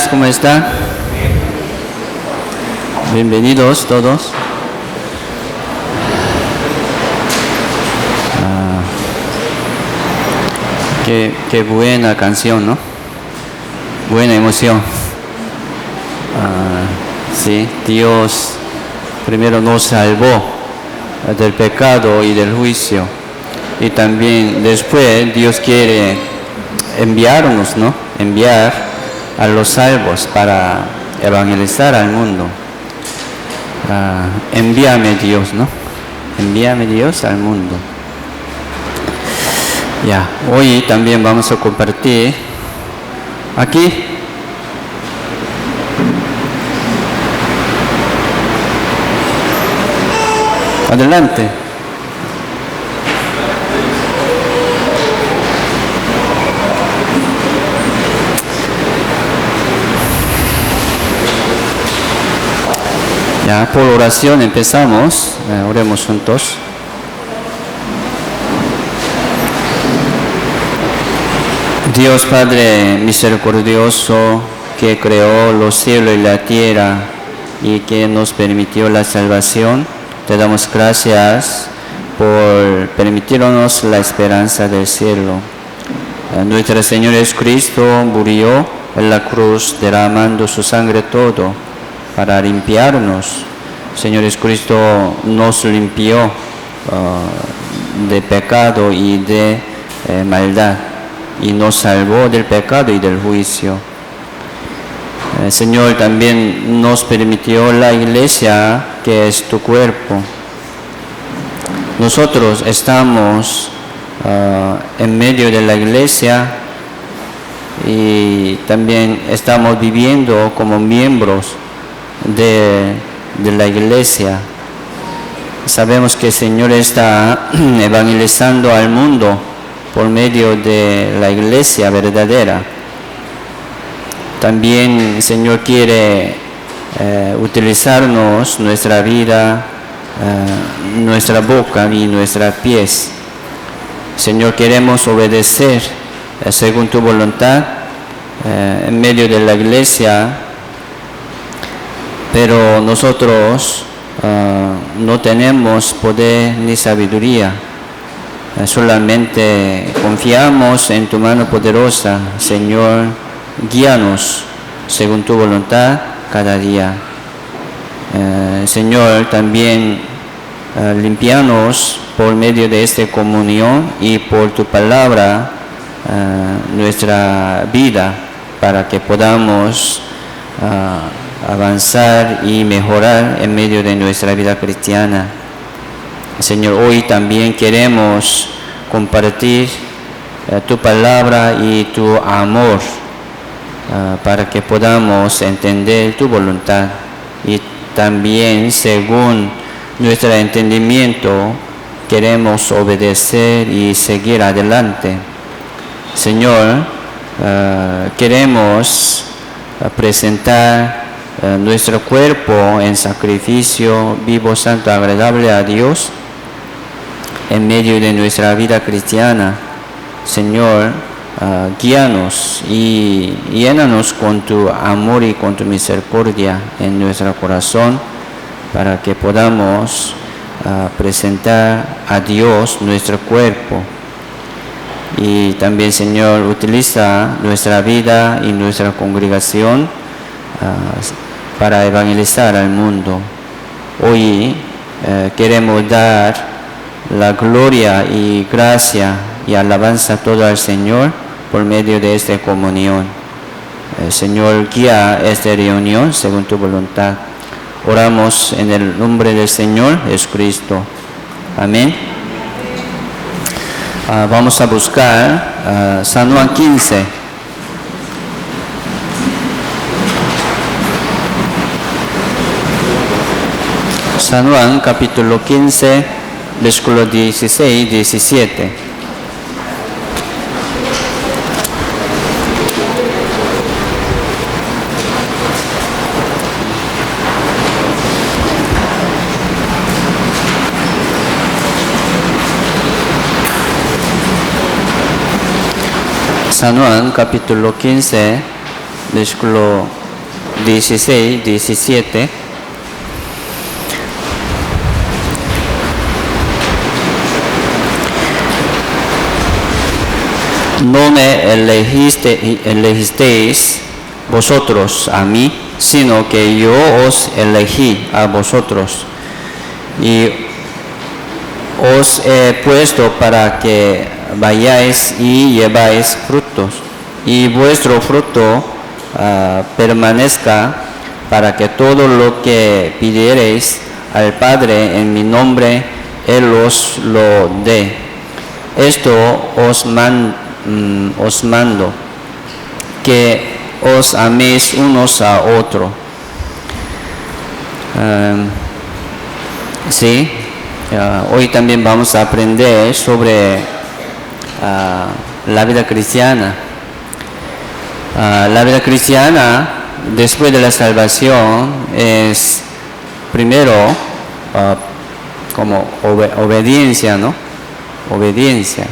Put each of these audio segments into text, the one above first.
¿Cómo están? Bienvenidos todos. Qué buena canción, ¿no? Buena emoción. Sí, Dios primero nos salvó del pecado y del juicio. Y también después Dios quiere enviarnos, ¿no? Enviar a los salvos para evangelizar al mundo. Envíame Dios, ¿no? Envíame Dios al mundo. Ya, hoy también vamos a compartir aquí. Adelante. Ya, por oración empezamos. Oremos juntos. Dios Padre misericordioso, que creó los cielos y la tierra y que nos permitió la salvación, te damos gracias por permitirnos la esperanza del cielo. Nuestro Señor Jesucristo murió en la cruz derramando su sangre todo para limpiarnos. Señor Jesucristo nos limpió de pecado y de maldad y nos salvó del pecado y del juicio. Señor, también nos permitió la iglesia, que es tu cuerpo. Nosotros estamos en medio de la iglesia y también estamos viviendo como miembros de la iglesia. Sabemos que el Señor está evangelizando al mundo por medio de la iglesia verdadera. También el Señor quiere utilizarnos, nuestra vida, nuestra boca y nuestros pies. Señor, queremos obedecer según tu voluntad en medio de la iglesia, pero nosotros no tenemos poder ni sabiduría. Solamente confiamos en tu mano poderosa. Señor, guíanos según tu voluntad cada día. Señor, también limpianos por medio de esta comunión y por tu palabra nuestra vida, para que podamos avanzar y mejorar en medio de nuestra vida cristiana. Señor, hoy también queremos compartir tu palabra y tu amor para que podamos entender tu voluntad y también según nuestro entendimiento queremos obedecer y seguir adelante. Señor, queremos presentar nuestro cuerpo en sacrificio vivo, santo, agradable a Dios en medio de nuestra vida cristiana. Señor, guíanos y llénanos con tu amor y con tu misericordia en nuestro corazón, para que podamos presentar a Dios nuestro cuerpo. Y también, Señor, utiliza nuestra vida y nuestra congregación para evangelizar al mundo. Hoy queremos dar la gloria y gracia y alabanza todo al Señor por medio de esta comunión. Señor, guía esta reunión según tu voluntad. Oramos en el nombre del Señor Jesucristo. Amén. Vamos a buscar San Juan 15. San Juan capítulo 15, versículo 16 y 17. San Juan capítulo 15, versículo 16, 17. No me elegisteis vosotros a mí, sino que yo os elegí a vosotros y os he puesto para que vayáis y lleváis frutos, y vuestro fruto permanezca, para que todo lo que pidiereis al Padre en mi nombre, Él os lo dé. Esto os mando, que os améis unos a otros. Hoy también vamos a aprender sobre la vida cristiana. La vida cristiana, después de la salvación, es primero como obediencia, ¿no? Obediencia,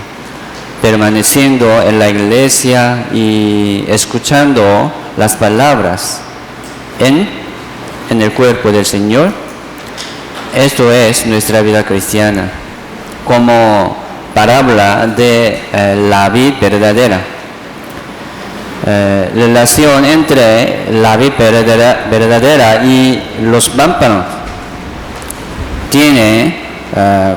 permaneciendo en la iglesia y escuchando las palabras en el cuerpo del Señor. Esto es nuestra vida cristiana, como parábola de la vid verdadera. Relación entre la vid verdadera y los pámpanos tiene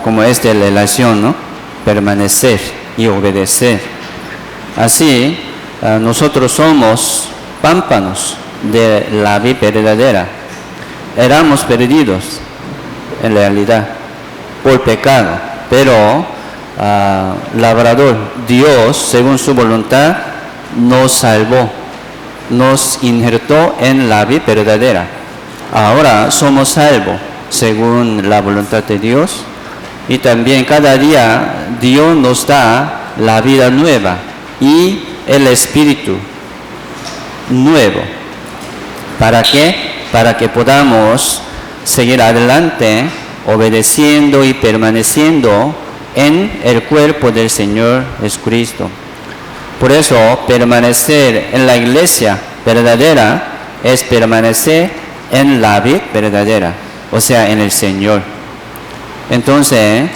como esta relación, ¿no? Permanecer y obedecer. Así, nosotros somos pámpanos de la vid verdadera. Éramos perdidos en realidad por pecado, pero labrador, Dios, según su voluntad, nos salvó, nos injertó en la vid verdadera. Ahora somos salvos según la voluntad de Dios, y también cada día Dios nos da la vida nueva y el espíritu nuevo. ¿Para qué? Para que podamos seguir adelante obedeciendo y permaneciendo en el cuerpo del Señor Jesucristo. Por eso, permanecer en la iglesia verdadera es permanecer en la vid verdadera, o sea, en el Señor. Entonces,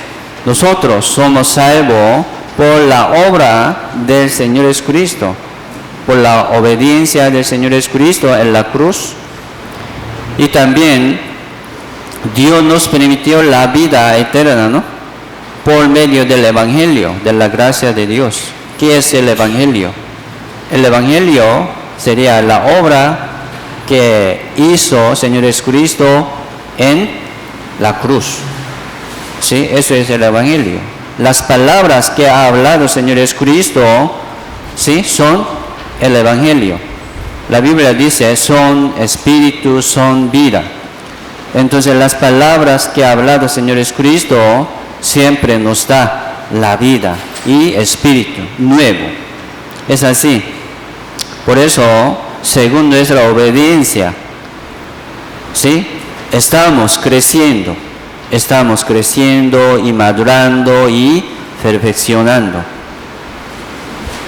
nosotros somos salvos por la obra del Señor Jesucristo, por la obediencia del Señor Jesucristo en la cruz. Y también Dios nos permitió la vida eterna, ¿no? Por medio del Evangelio, de la gracia de Dios. ¿Qué es el Evangelio? El Evangelio sería la obra que hizo el Señor Jesucristo en la cruz. ¿Sí? Eso es el Evangelio. Las palabras que ha hablado el Señor Jesucristo, ¿sí? Son el Evangelio. La Biblia dice, son espíritu, son vida. Entonces las palabras que ha hablado el Señor Jesucristo siempre nos da la vida y espíritu nuevo. Es así. Por eso, según nuestra obediencia, ¿sí? Estamos creciendo y madurando y perfeccionando.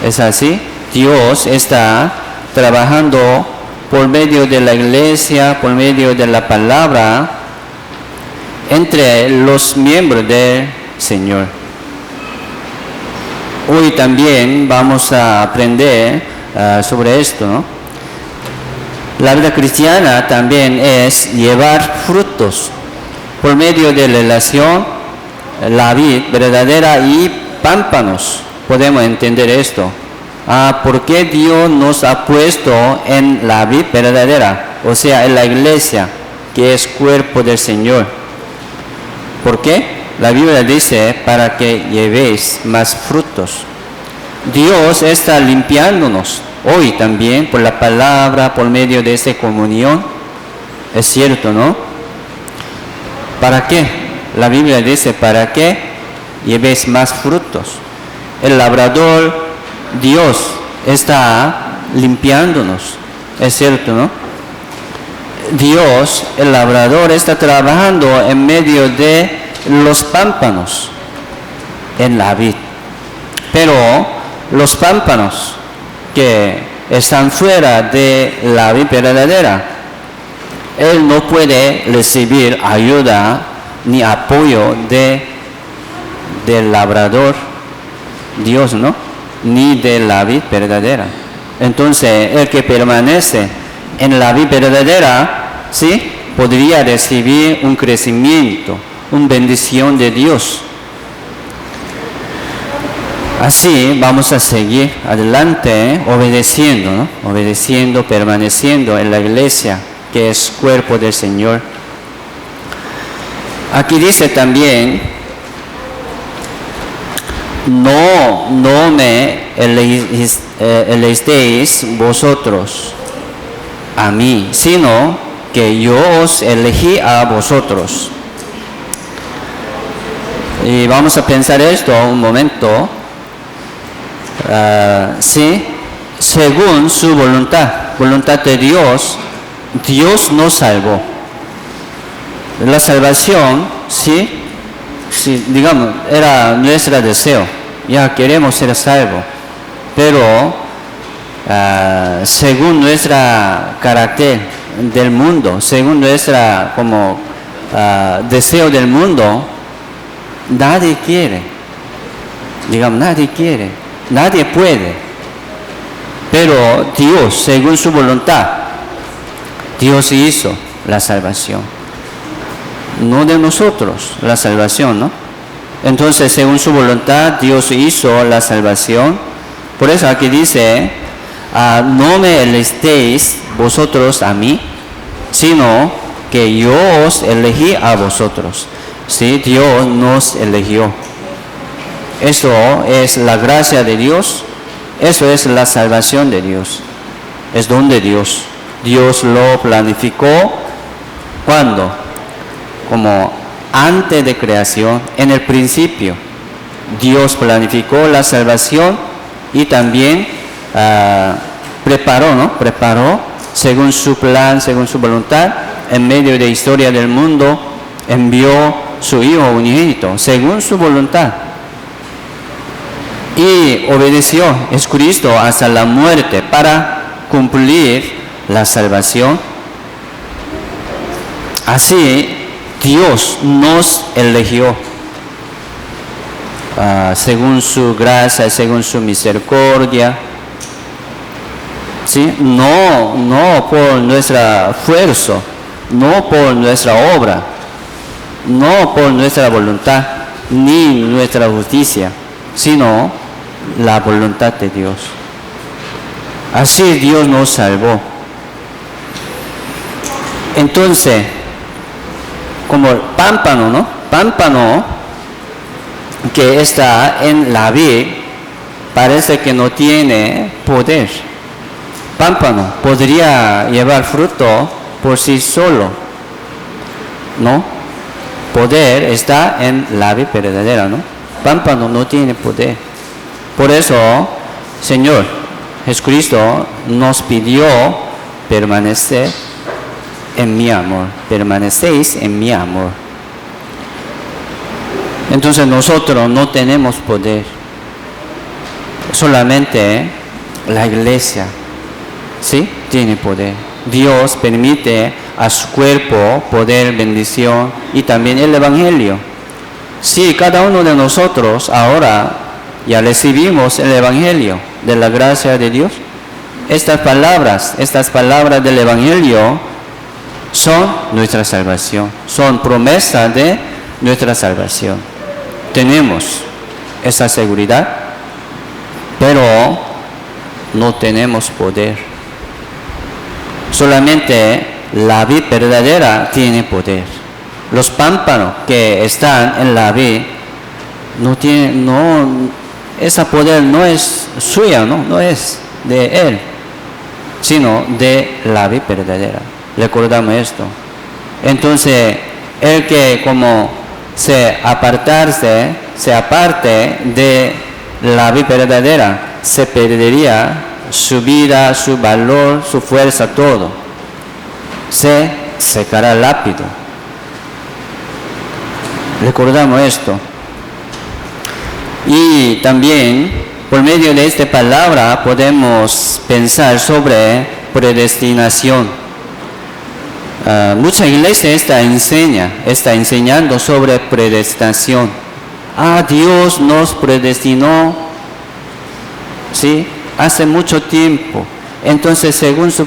Es así. Dios está trabajando por medio de la iglesia, por medio de la palabra, entre los miembros del Señor. Hoy también vamos a aprender sobre esto, ¿no? La vida cristiana también es llevar frutos por medio de la relación, la vid verdadera y pámpanos. Podemos entender esto. ¿Por qué Dios nos ha puesto en la vid verdadera? O sea, en la iglesia, que es cuerpo del Señor. ¿Por qué? La Biblia dice, para que llevéis más frutos. Dios está limpiándonos hoy también por la palabra, por medio de esta comunión. Es cierto, ¿no? ¿Para qué? La Biblia dice, para que llevéis más frutos. El labrador, Dios, está limpiándonos. Es cierto, ¿no? Dios, el labrador, está trabajando en medio de los pámpanos en la vid. Pero los pámpanos que están fuera de la vida verdadera. Él no puede recibir ayuda ni apoyo del labrador, Dios, ¿no? Ni de la vida verdadera. Entonces, el que permanece en la vida verdadera, ¿sí?, podría recibir un crecimiento, una bendición de Dios. Así vamos a seguir adelante, obedeciendo, ¿no? Obedeciendo, permaneciendo en la iglesia, que es cuerpo del Señor. Aquí dice también, no me elegisteis vosotros a mí, sino que yo os elegí a vosotros. Y vamos a pensar esto un momento. Sí, según su voluntad de Dios, Dios nos salvó. La salvación, sí, digamos, era nuestro deseo. Ya queremos ser salvos, pero según nuestro carácter del mundo, según nuestra deseo del mundo, nadie quiere. Digamos, nadie quiere, nadie puede. Pero Dios, según su voluntad, Dios hizo la salvación. No de nosotros, la salvación, ¿no? Entonces, según su voluntad, Dios hizo la salvación. Por eso aquí dice, no me elegisteis vosotros a mí, sino que yo os elegí a vosotros. Sí, Dios nos eligió. Eso es la gracia de Dios. Eso es la salvación de Dios. Es don de Dios. Dios lo planificó. ¿Cuándo? Como antes de creación, en el principio. Dios planificó la salvación y también preparó según su plan, según su voluntad, en medio de la historia del mundo, envió su Hijo unigénito, según su voluntad. Y obedeció a Jesucristo hasta la muerte para cumplir la salvación. Así, Dios nos eligió según su gracia, según su misericordia. ¿Sí? No por nuestra esfuerzo, no por nuestra obra, no por nuestra voluntad, ni nuestra justicia, sino la voluntad de Dios. Así Dios nos salvó. Entonces, como el pámpano, ¿no? Pámpano que está en la vid, parece que no tiene poder. Pámpano podría llevar fruto por sí solo, ¿no? Poder está en la vid verdadera, ¿no? Pámpano no tiene poder. Por eso, Señor Jesucristo nos pidió permanecer en mi amor. Permanecéis en mi amor. Entonces nosotros no tenemos poder. Solamente la iglesia, ¿sí?, tiene poder. Dios permite a su cuerpo poder, bendición y también el evangelio. Sí, cada uno de nosotros ahora ya recibimos el evangelio de la gracia de Dios. Estas palabras del evangelio son nuestra salvación, son promesas de nuestra salvación. Tenemos esa seguridad, pero no tenemos poder. Solamente la vid verdadera tiene poder. Los pámpanos que están en la vid ese poder no es suya, no es de él, sino de la vid verdadera. Recordamos esto. Entonces, el que como se aparte de la vid verdadera, se perdería su vida, su valor, su fuerza, todo. Se secará rápido. Recordamos esto. Y también Por medio de esta palabra podemos pensar sobre predestinación. Mucha iglesia está enseñando sobre predestinación. Dios nos predestinó, ¿sí?, hace mucho tiempo. Entonces, según su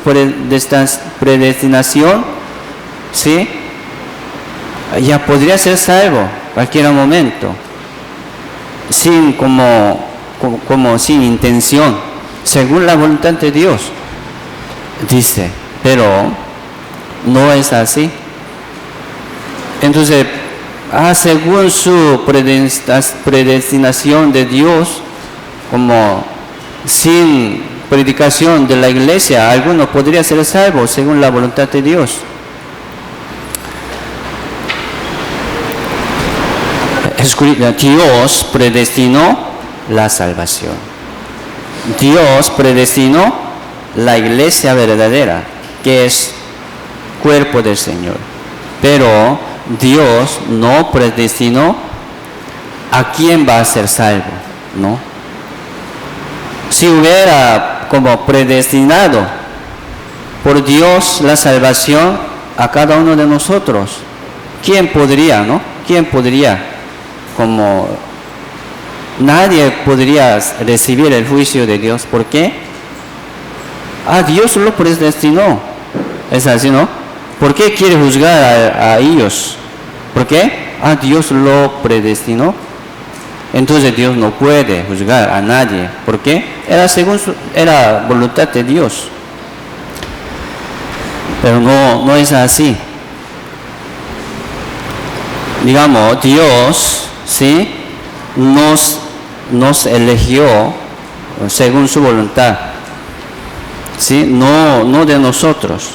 predestinación, ¿sí?, ya podría ser salvo en cualquier momento, sin sin intención, según la voluntad de Dios, dice. Pero no es así. Entonces, según su predestinación de Dios, como sin predicación de la iglesia, alguno podría ser salvo según la voluntad de Dios. Dios predestinó la salvación. Dios predestinó la iglesia verdadera, que es cuerpo del Señor. Pero Dios no predestinó a quién va a ser salvo, ¿no? Si hubiera como predestinado por Dios la salvación a cada uno de nosotros, ¿quién podría, no? ¿Quién podría? Como nadie podría recibir el juicio de Dios. ¿Por qué? Dios lo predestinó. Es así, ¿no? ¿Por qué quiere juzgar a ellos? ¿Por qué? Dios lo predestinó. Entonces Dios no puede juzgar a nadie. ¿Por qué? Era voluntad de Dios. Pero no es así. Digamos, Dios, ¿sí?, nos eligió según su voluntad, ¿sí?, no de nosotros.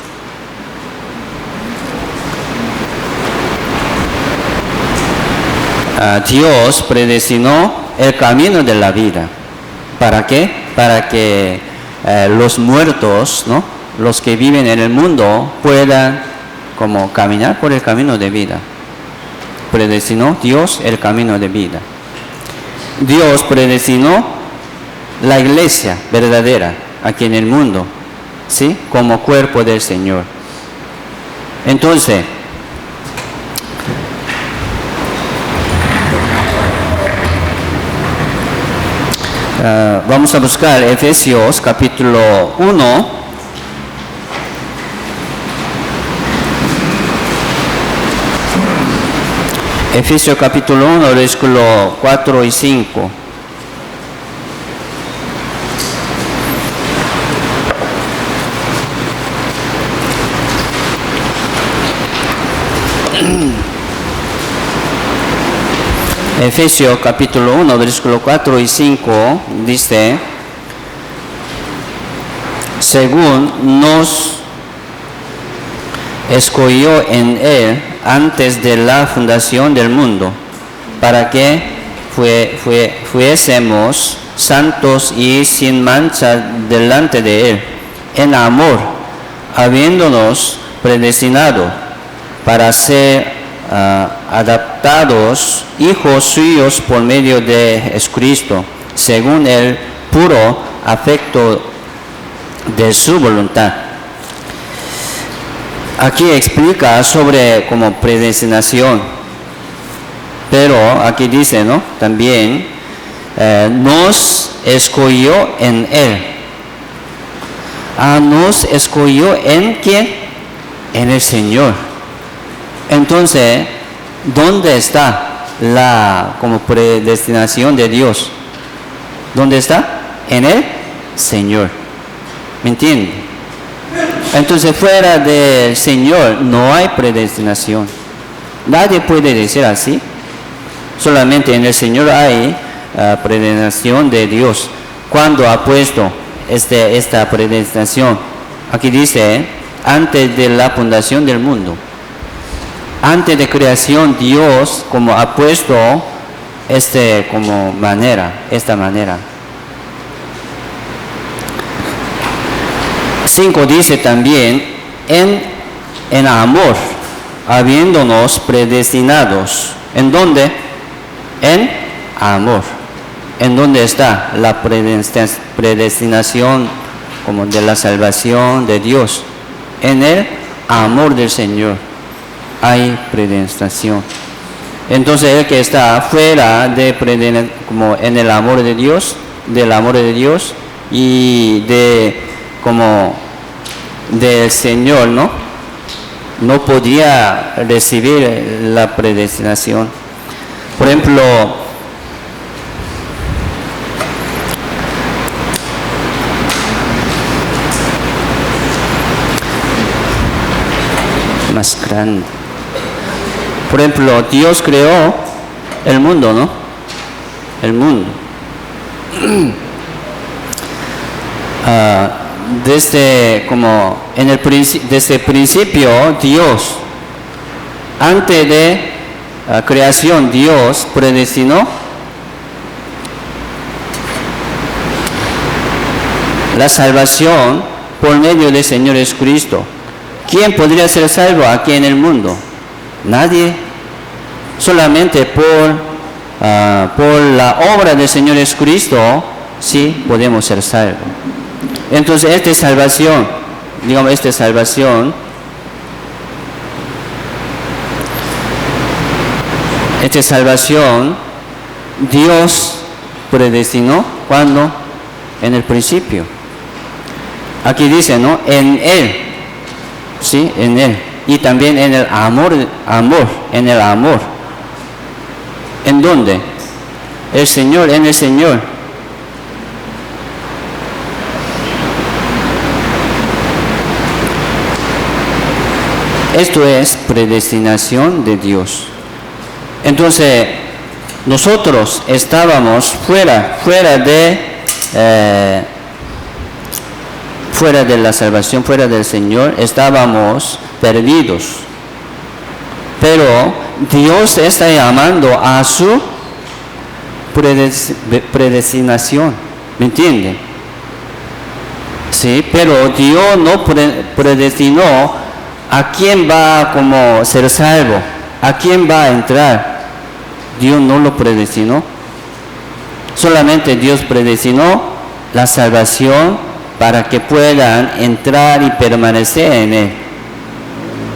Dios predestinó el camino de la vida. ¿Para qué? Para que los muertos, ¿no?, los que viven en el mundo, puedan como caminar por el camino de vida. Predestinó Dios el camino de vida. Dios predestinó la iglesia verdadera aquí en el mundo, ¿sí?, como cuerpo del Señor. Entonces, vamos a buscar Efesios capítulo 1. Efesios capítulo 1, versículo 4 y 5. Efesios capítulo 1, versículo 4 y 5 dice: según nos escogió en Él antes de la fundación del mundo, para que fuésemos santos y sin mancha delante de Él, en amor, habiéndonos predestinado para ser adaptados hijos suyos por medio de Jesucristo, según el puro afecto de su voluntad. Aquí explica sobre como predestinación, pero aquí dice, ¿no?, también nos escogió en Él. Nos escogió en ¿quién? En el Señor. Entonces, ¿dónde está la como predestinación de Dios? ¿Dónde está? En el Señor. ¿Me entiende? Entonces, fuera del Señor no hay predestinación. Nadie puede decir así. Solamente en el Señor hay predestinación de Dios. ¿Cuándo ha puesto esta predestinación? Aquí dice, antes de la fundación del mundo. Antes de creación, Dios como ha puesto esta manera. 5 dice también, en amor, habiéndonos predestinados. ¿En dónde? En amor. ¿En dónde está la predestinación como de la salvación de Dios? En el amor del Señor hay predestinación. Entonces el que está fuera de como en el amor de Dios, del amor de Dios y de como del Señor, no podía recibir la predestinación. Por ejemplo, más grande. Por ejemplo, Dios creó el mundo, El mundo. Desde el principio, Dios, antes de creación, Dios predestinó la salvación por medio del Señor Jesucristo. ¿Quién podría ser salvo aquí en el mundo? Nadie. Solamente por la obra del Señor Jesucristo, sí podemos ser salvos. Entonces, esta salvación, Dios predestinó, ¿cuándo? En el principio. Aquí dice, en Él, ¿sí? En Él. Y también en el amor, en el amor. ¿En dónde? El Señor, en el Señor. Esto es predestinación de Dios. Entonces, nosotros estábamos fuera de la salvación, fuera del Señor, estábamos perdidos. Pero Dios está llamando a su predestinación. ¿Me entiende? Sí, pero Dios no predestinó a quién va a ser salvo, a quién va a entrar. Dios no lo predestinó. Solamente Dios predestinó la salvación para que puedan entrar y permanecer en Él.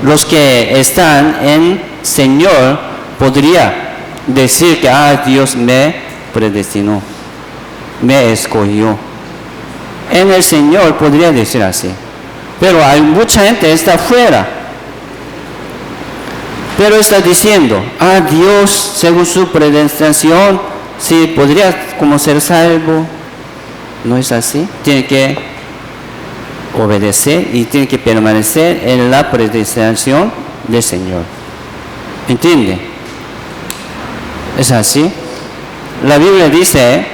Los que están en Señor podría decir que Dios me predestinó, me escogió. En el Señor podría decir así. Pero hay mucha gente que está fuera. Pero está diciendo, Dios, según su predestinación, sí podría como ser salvo. No es así. Tiene que obedecer y tiene que permanecer en la predestinación del Señor. ¿Entiende? Es así. La Biblia dice,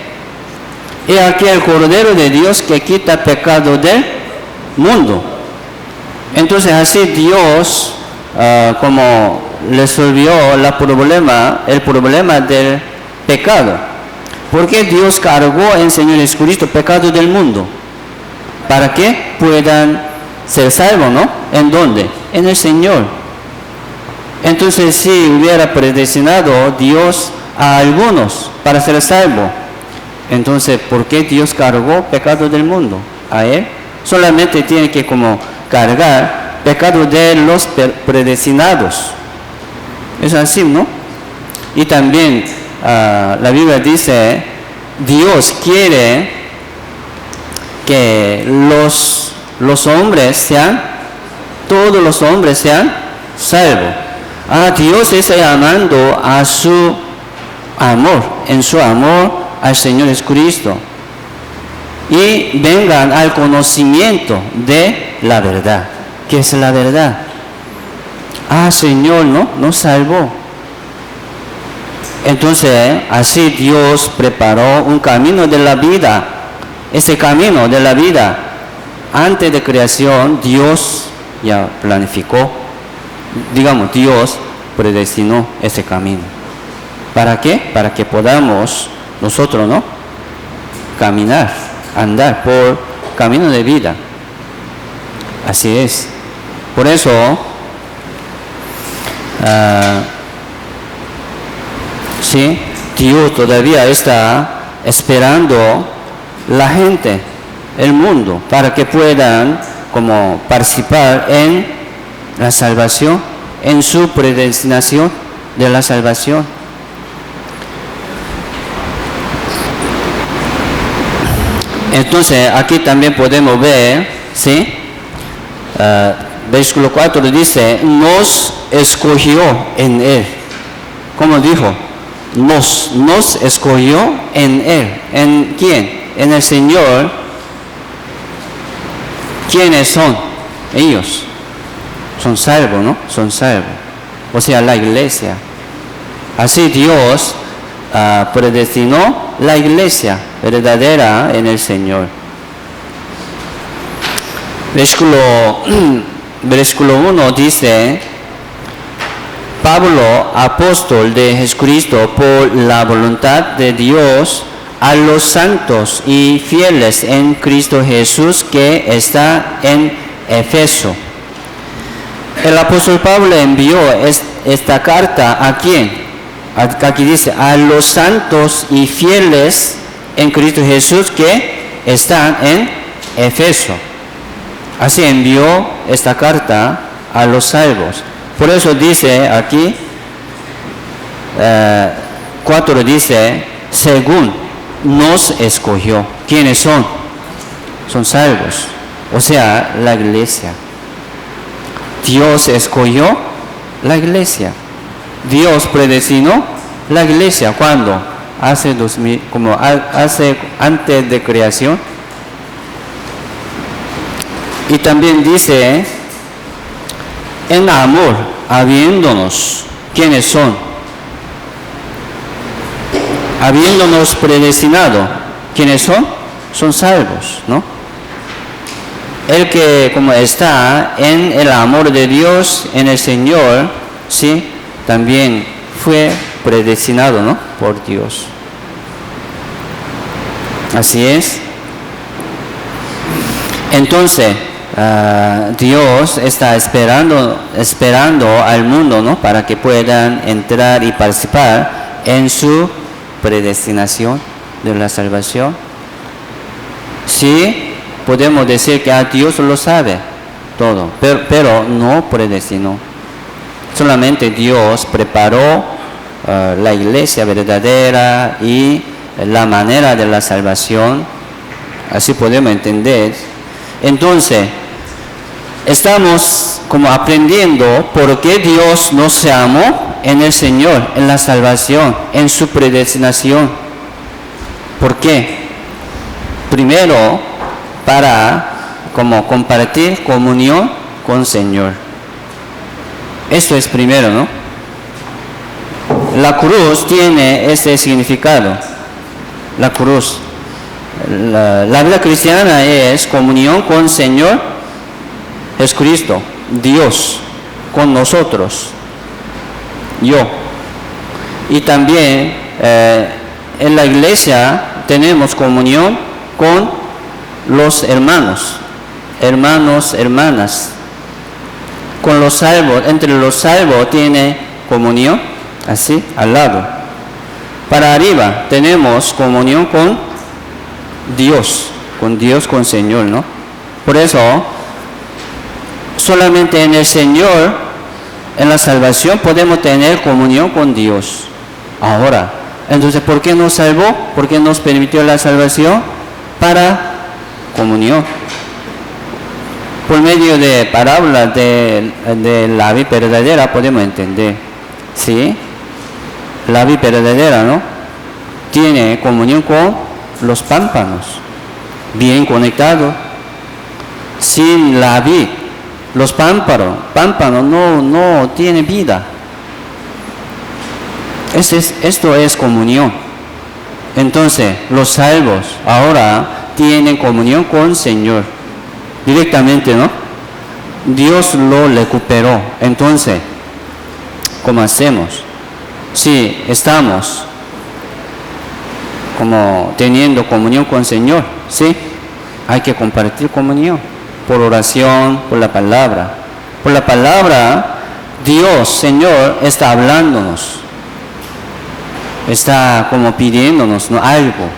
he aquí el Cordero de Dios que quita el pecado del mundo. Entonces así Dios como resolvió el problema del pecado. Porque Dios cargó en Señor Jesucristo el pecado del mundo. Para que puedan ser salvos, ¿En dónde? En el Señor. Entonces si hubiera predestinado Dios a algunos para ser salvos, entonces ¿por qué Dios cargó el pecado del mundo? A Él solamente tiene que cargar pecado de los predestinados. Es así, Y también la Biblia dice, Dios quiere que todos los hombres sean salvos. Dios está llamando a su amor, en su amor al Señor Jesucristo. Y vengan al conocimiento de la verdad. ¿Qué es la verdad? Señor, nos salvó. Entonces, así Dios preparó un camino de la vida. Ese camino de la vida, antes de creación, Dios ya planificó. Dios predestinó ese camino. ¿Para qué? Para que podamos nosotros, andar por camino de vida. Así es. Por eso, Dios todavía está esperando la gente, el mundo, para que puedan como participar en la salvación, en su predestinación de la salvación. Entonces aquí también podemos ver, ¿sí? Versículo 4 dice, nos escogió en Él. ¿Cómo dijo? Nos escogió en Él. ¿En quién? En el Señor. ¿Quiénes son? Ellos. Son salvos, ¿no? Son salvos. O sea, la iglesia. Así Dios predestinó la iglesia verdadera en el Señor. Versículo 1 dice, Pablo, apóstol de Jesucristo por la voluntad de Dios, a los santos y fieles en Cristo Jesús que está en Éfeso. El apóstol Pablo envió esta carta ¿a quién? Aquí dice, a los santos y fieles en Cristo Jesús que están en Éfeso. Así envió esta carta a los salvos. Por eso dice aquí, 4 dice, según nos escogió. ¿Quiénes son? Son salvos. O sea, la iglesia. Dios escogió la iglesia. Dios predestinó la iglesia. ¿Cuándo? Hace antes de creación. Y también dice, en amor, habiéndonos. ¿Quiénes son? Habiéndonos predestinado. ¿Quiénes son? Son salvos, ¿no? El que como está en el amor de Dios, en el Señor, sí, también fue predestinado, ¿no? Por Dios. Así es. Entonces, Dios está esperando al mundo, ¿no? Para que puedan entrar y participar en su predestinación de la salvación. Sí, podemos decir que Dios lo sabe todo, pero no predestinó. Solamente Dios preparó la iglesia verdadera y la manera de la salvación. Así podemos entender. Entonces, estamos como aprendiendo por qué Dios nos amó en el Señor, en la salvación, en su predestinación. ¿Por qué? Primero, para como compartir comunión con el Señor. Esto es primero, ¿no? La cruz tiene ese significado. La cruz. La vida cristiana es comunión con el Señor Jesucristo, Dios, con nosotros, yo. Y también en la iglesia tenemos comunión con los hermanos, hermanas. Con los salvos, entre los salvos tiene comunión, así, al lado. Para arriba tenemos comunión con Dios, con Señor, ¿no? Por eso, solamente en el Señor, en la salvación, podemos tener comunión con Dios. Ahora, entonces, ¿por qué nos salvó? ¿Por qué nos permitió la salvación? Para comunión. Por medio de parábolas de la vida verdadera podemos entender. ¿Sí? La vida verdadera, ¿no? Tiene comunión con los pámpanos, bien conectados. Sin la vid, los pámpanos no tienen vida. Esto es comunión. Entonces, los salvos ahora tienen comunión con el Señor directamente, ¿no? Dios lo recuperó. Entonces, ¿cómo hacemos? Si estamos como teniendo comunión con el Señor, ¿sí? Hay que compartir comunión por oración, por la palabra. Por la palabra, Dios, Señor, está hablándonos. Está como pidiéndonos, ¿no? Algo.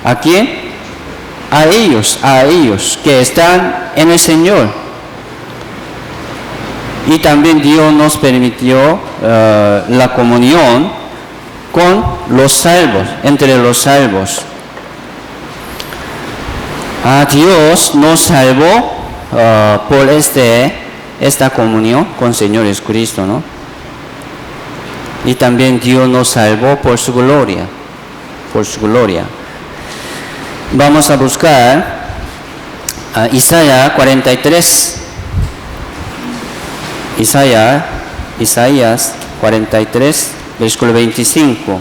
¿A quién? A ellos que están en el Señor. Y también Dios nos permitió la comunión con los salvos, entre los salvos. Dios nos salvó por esta comunión con el Señor Jesucristo, ¿no? Y también Dios nos salvó por su gloria, Vamos a buscar Isaías 43. Isaías 43, versículo 25.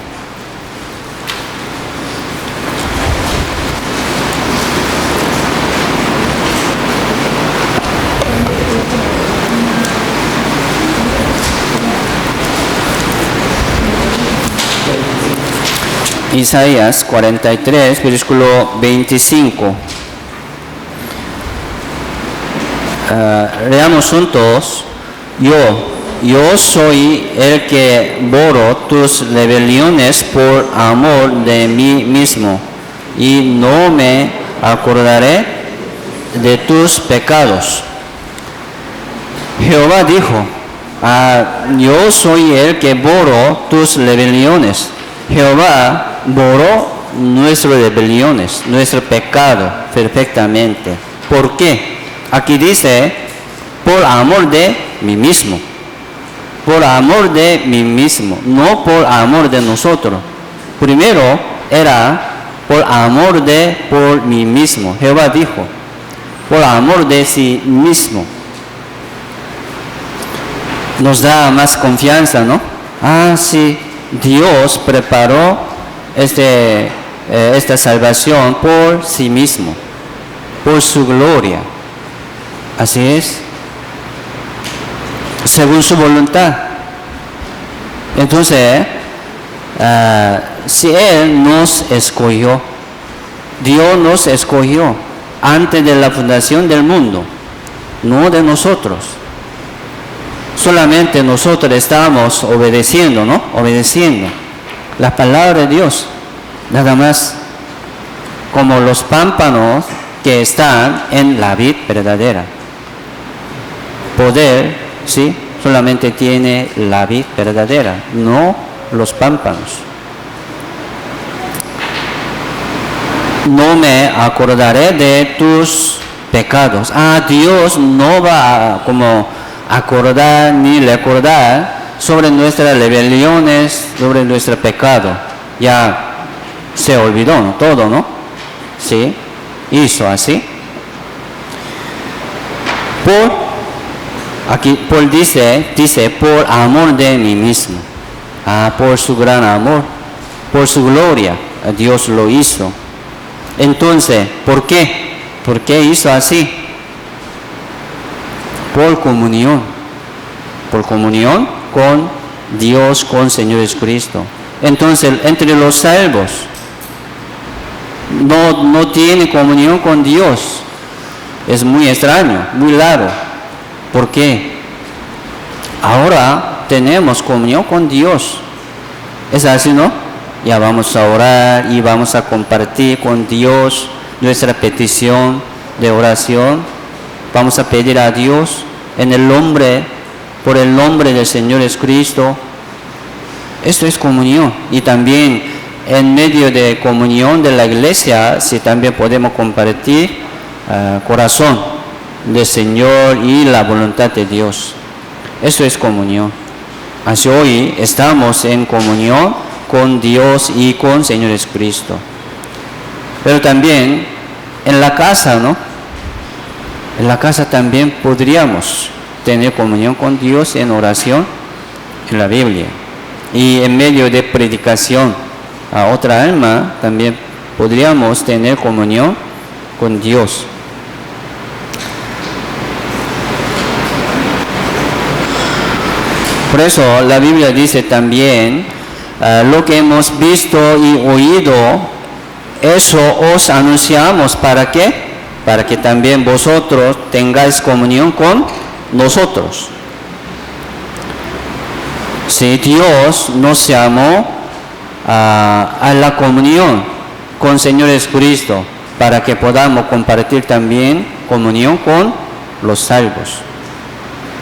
Isaías 43, versículo 25. Leamos juntos. Yo soy el que borro tus rebeliones por amor de mí mismo, y no me acordaré de tus pecados. Jehová dijo, yo soy el que borro tus rebeliones. Jehová borró nuestras rebeliones, nuestro pecado perfectamente. ¿Por qué? Aquí dice, por amor de mí mismo. Por amor de mí mismo, no por amor de nosotros. Primero era por mí mismo. Jehová dijo, por amor de sí mismo. Nos da más confianza, ¿no? Sí, Dios preparó esta salvación por sí mismo, por su gloria. Así es, según su voluntad. Entonces, si Él nos escogió, Dios nos escogió antes de la fundación del mundo, no de nosotros. Solamente nosotros estamos obedeciendo, ¿no? Obedeciendo la palabra de Dios, nada más, como los pámpanos que están en la vid verdadera. Poder, ¿sí? Solamente tiene la vid verdadera, no los pámpanos. No me acordaré de tus pecados. Dios no va a como acordar ni recordar sobre nuestras rebeliones, sobre nuestro pecado. Ya se olvidó, ¿no? Todo, ¿no? Sí, hizo así. Dice, por amor de mí mismo. Por su gran amor, por su gloria, Dios lo hizo. Entonces, ¿por qué? ¿Por qué hizo así? Por comunión con Dios, con Señor Jesucristo. Entonces, entre los salvos, no tiene comunión con Dios. Es muy extraño, muy raro. ¿Por qué? Ahora tenemos comunión con Dios. Es así, ¿no? Ya vamos a orar y vamos a compartir con Dios nuestra petición de oración. Vamos a pedir a Dios por el nombre del Señor Jesucristo. Esto es comunión. Y también en medio de comunión de la iglesia, sí, también podemos compartir corazón del Señor y la voluntad de Dios. Eso es comunión. Así hoy estamos en comunión con Dios y con Señor Jesucristo. Pero también en la casa, ¿no? En la casa también podríamos tener comunión con Dios en oración, en la Biblia. Y en medio de predicación a otra alma, también podríamos tener comunión con Dios. Por eso la Biblia dice también, lo que hemos visto y oído, eso os anunciamos. ¿Para qué? Para que también vosotros tengáis comunión con nosotros. Si Dios nos llamó a la comunión con Señor Jesucristo, para que podamos compartir también comunión con los salvos.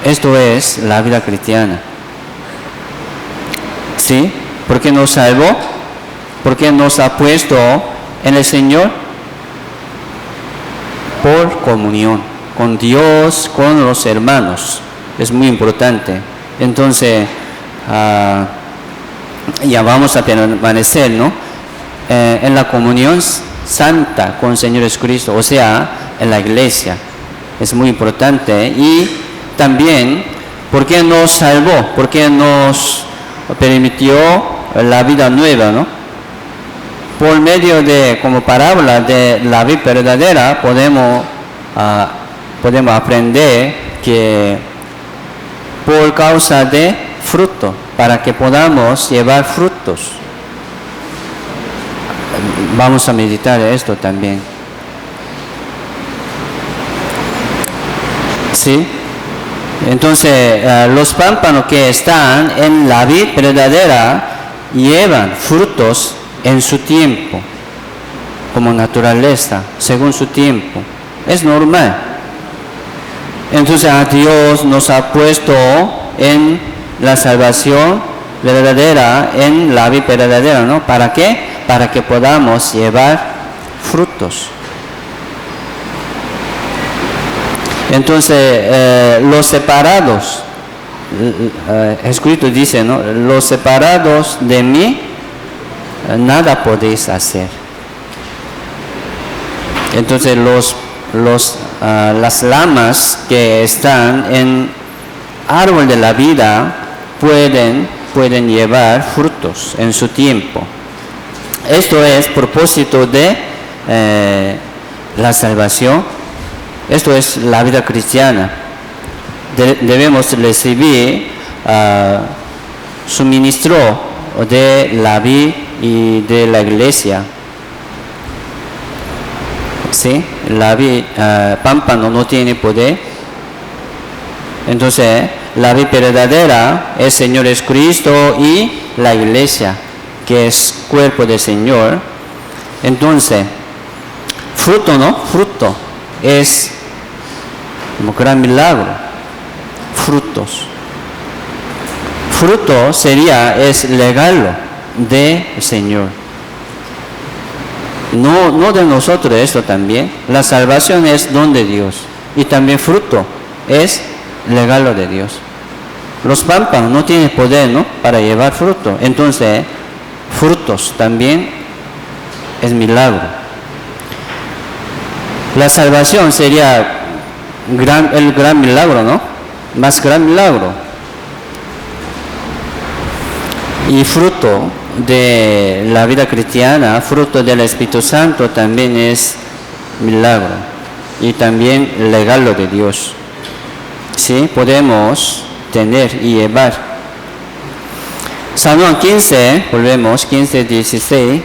Esto es la vida cristiana. ¿Sí? ¿Por qué nos salvó? Porque nos ha puesto en el Señor por comunión con Dios, con los hermanos. Es muy importante. Entonces, ya vamos a permanecer, ¿no? En la comunión santa con el Señor Jesucristo, o sea, en la iglesia. Es muy importante. Y también, ¿por qué nos salvó? ¿Por qué nos permitió la vida nueva, ¿no? Por medio de, como parábola de la vida verdadera, podemos aprender que por causa de fruto, para que podamos llevar frutos. Vamos a meditar esto también. ¿Sí? Entonces, los pámpanos que están en la vid verdadera llevan frutos en su tiempo, como naturaleza, según su tiempo. Es normal. Entonces, a Dios nos ha puesto en la salvación verdadera, en la vid verdadera, ¿no? ¿Para qué? Para que podamos llevar frutos. Entonces, los separados, escrito dice, ¿no? Los separados de mí, nada podéis hacer. Entonces, las ramas que están en árbol de la vida pueden llevar frutos en su tiempo. Esto es propósito de la salvación. Esto es la vida cristiana. Debemos recibir suministro de la vida y de la iglesia. ¿Sí? La vida pámpano no tiene poder. Entonces, la vida verdadera es Señor Jesucristo y la iglesia, que es cuerpo del Señor. Entonces, fruto, ¿no? Fruto es un gran milagro. Frutos. Fruto es regalo del Señor. No de nosotros, esto también. La salvación es don de Dios. Y también fruto es regalo de Dios. Los pámpanos no tienen poder, ¿no? Para llevar fruto. Entonces, frutos también es milagro. La salvación sería el gran milagro, ¿no? Más gran milagro. Y fruto de la vida cristiana, fruto del Espíritu Santo, también es milagro. Y también regalo de Dios. ¿Sí? Podemos tener y llevar. San Juan 15, volvemos, 15, 16.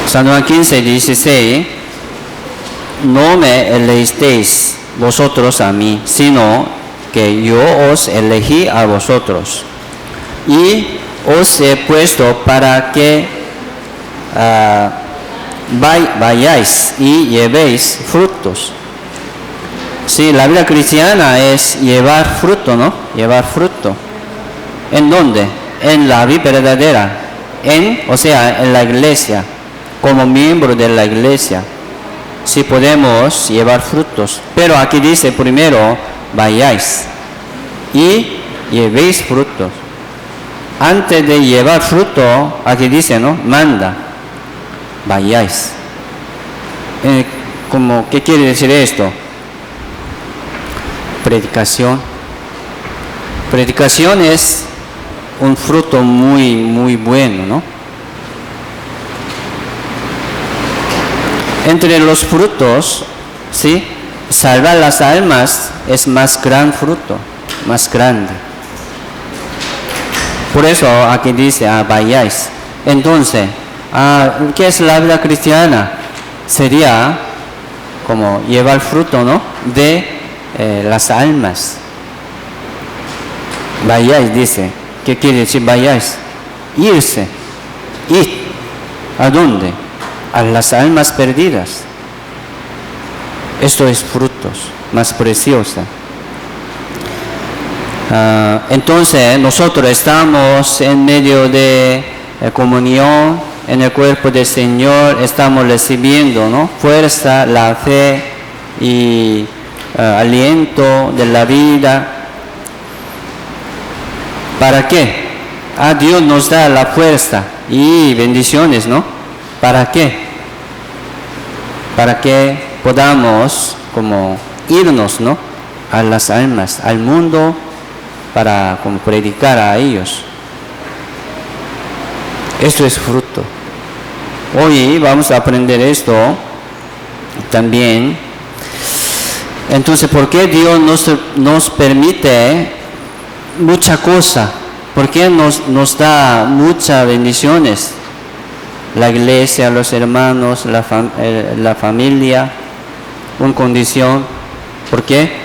San Juan 15, 16. No me elegisteis vosotros a mí, sino que yo os elegí a vosotros. Y os he puesto para que vayáis y llevéis frutos. Sí, la vida cristiana es llevar fruto, ¿no? Llevar fruto. ¿En dónde? En la vida verdadera. O sea, en la iglesia. Como miembro de la iglesia. Sí podemos llevar frutos. Pero aquí dice primero, vayáis y llevéis frutos. Antes de llevar fruto, aquí dice, ¿no? Manda, vayáis. ¿Qué quiere decir esto? Predicación. Predicación es un fruto muy, muy bueno, ¿no? Entre los frutos, ¿sí? Salvar las almas es más gran fruto, más grande. Por eso aquí dice, vayáis. Entonces, ¿qué es la vida cristiana? Sería como llevar fruto, ¿no? De las almas. Vayáis, dice. ¿Qué quiere decir vayáis? Irse. ¿Ir? ¿A dónde? A las almas perdidas. Esto es frutos más preciosa. Entonces nosotros estamos en medio de comunión en el cuerpo del Señor, estamos recibiendo, ¿no? Fuerza, la fe y aliento de la vida. ¿Para qué? Dios nos da la fuerza y bendiciones, ¿no? ¿Para qué? Para que podamos como irnos, ¿no? A las almas, al mundo, para como predicar a ellos. Esto es fruto. Hoy vamos a aprender esto también. Entonces, ¿por qué Dios nos permite mucha cosa? ¿Por qué nos da muchas bendiciones? La iglesia, los hermanos, la familia, una condición. ¿Por qué?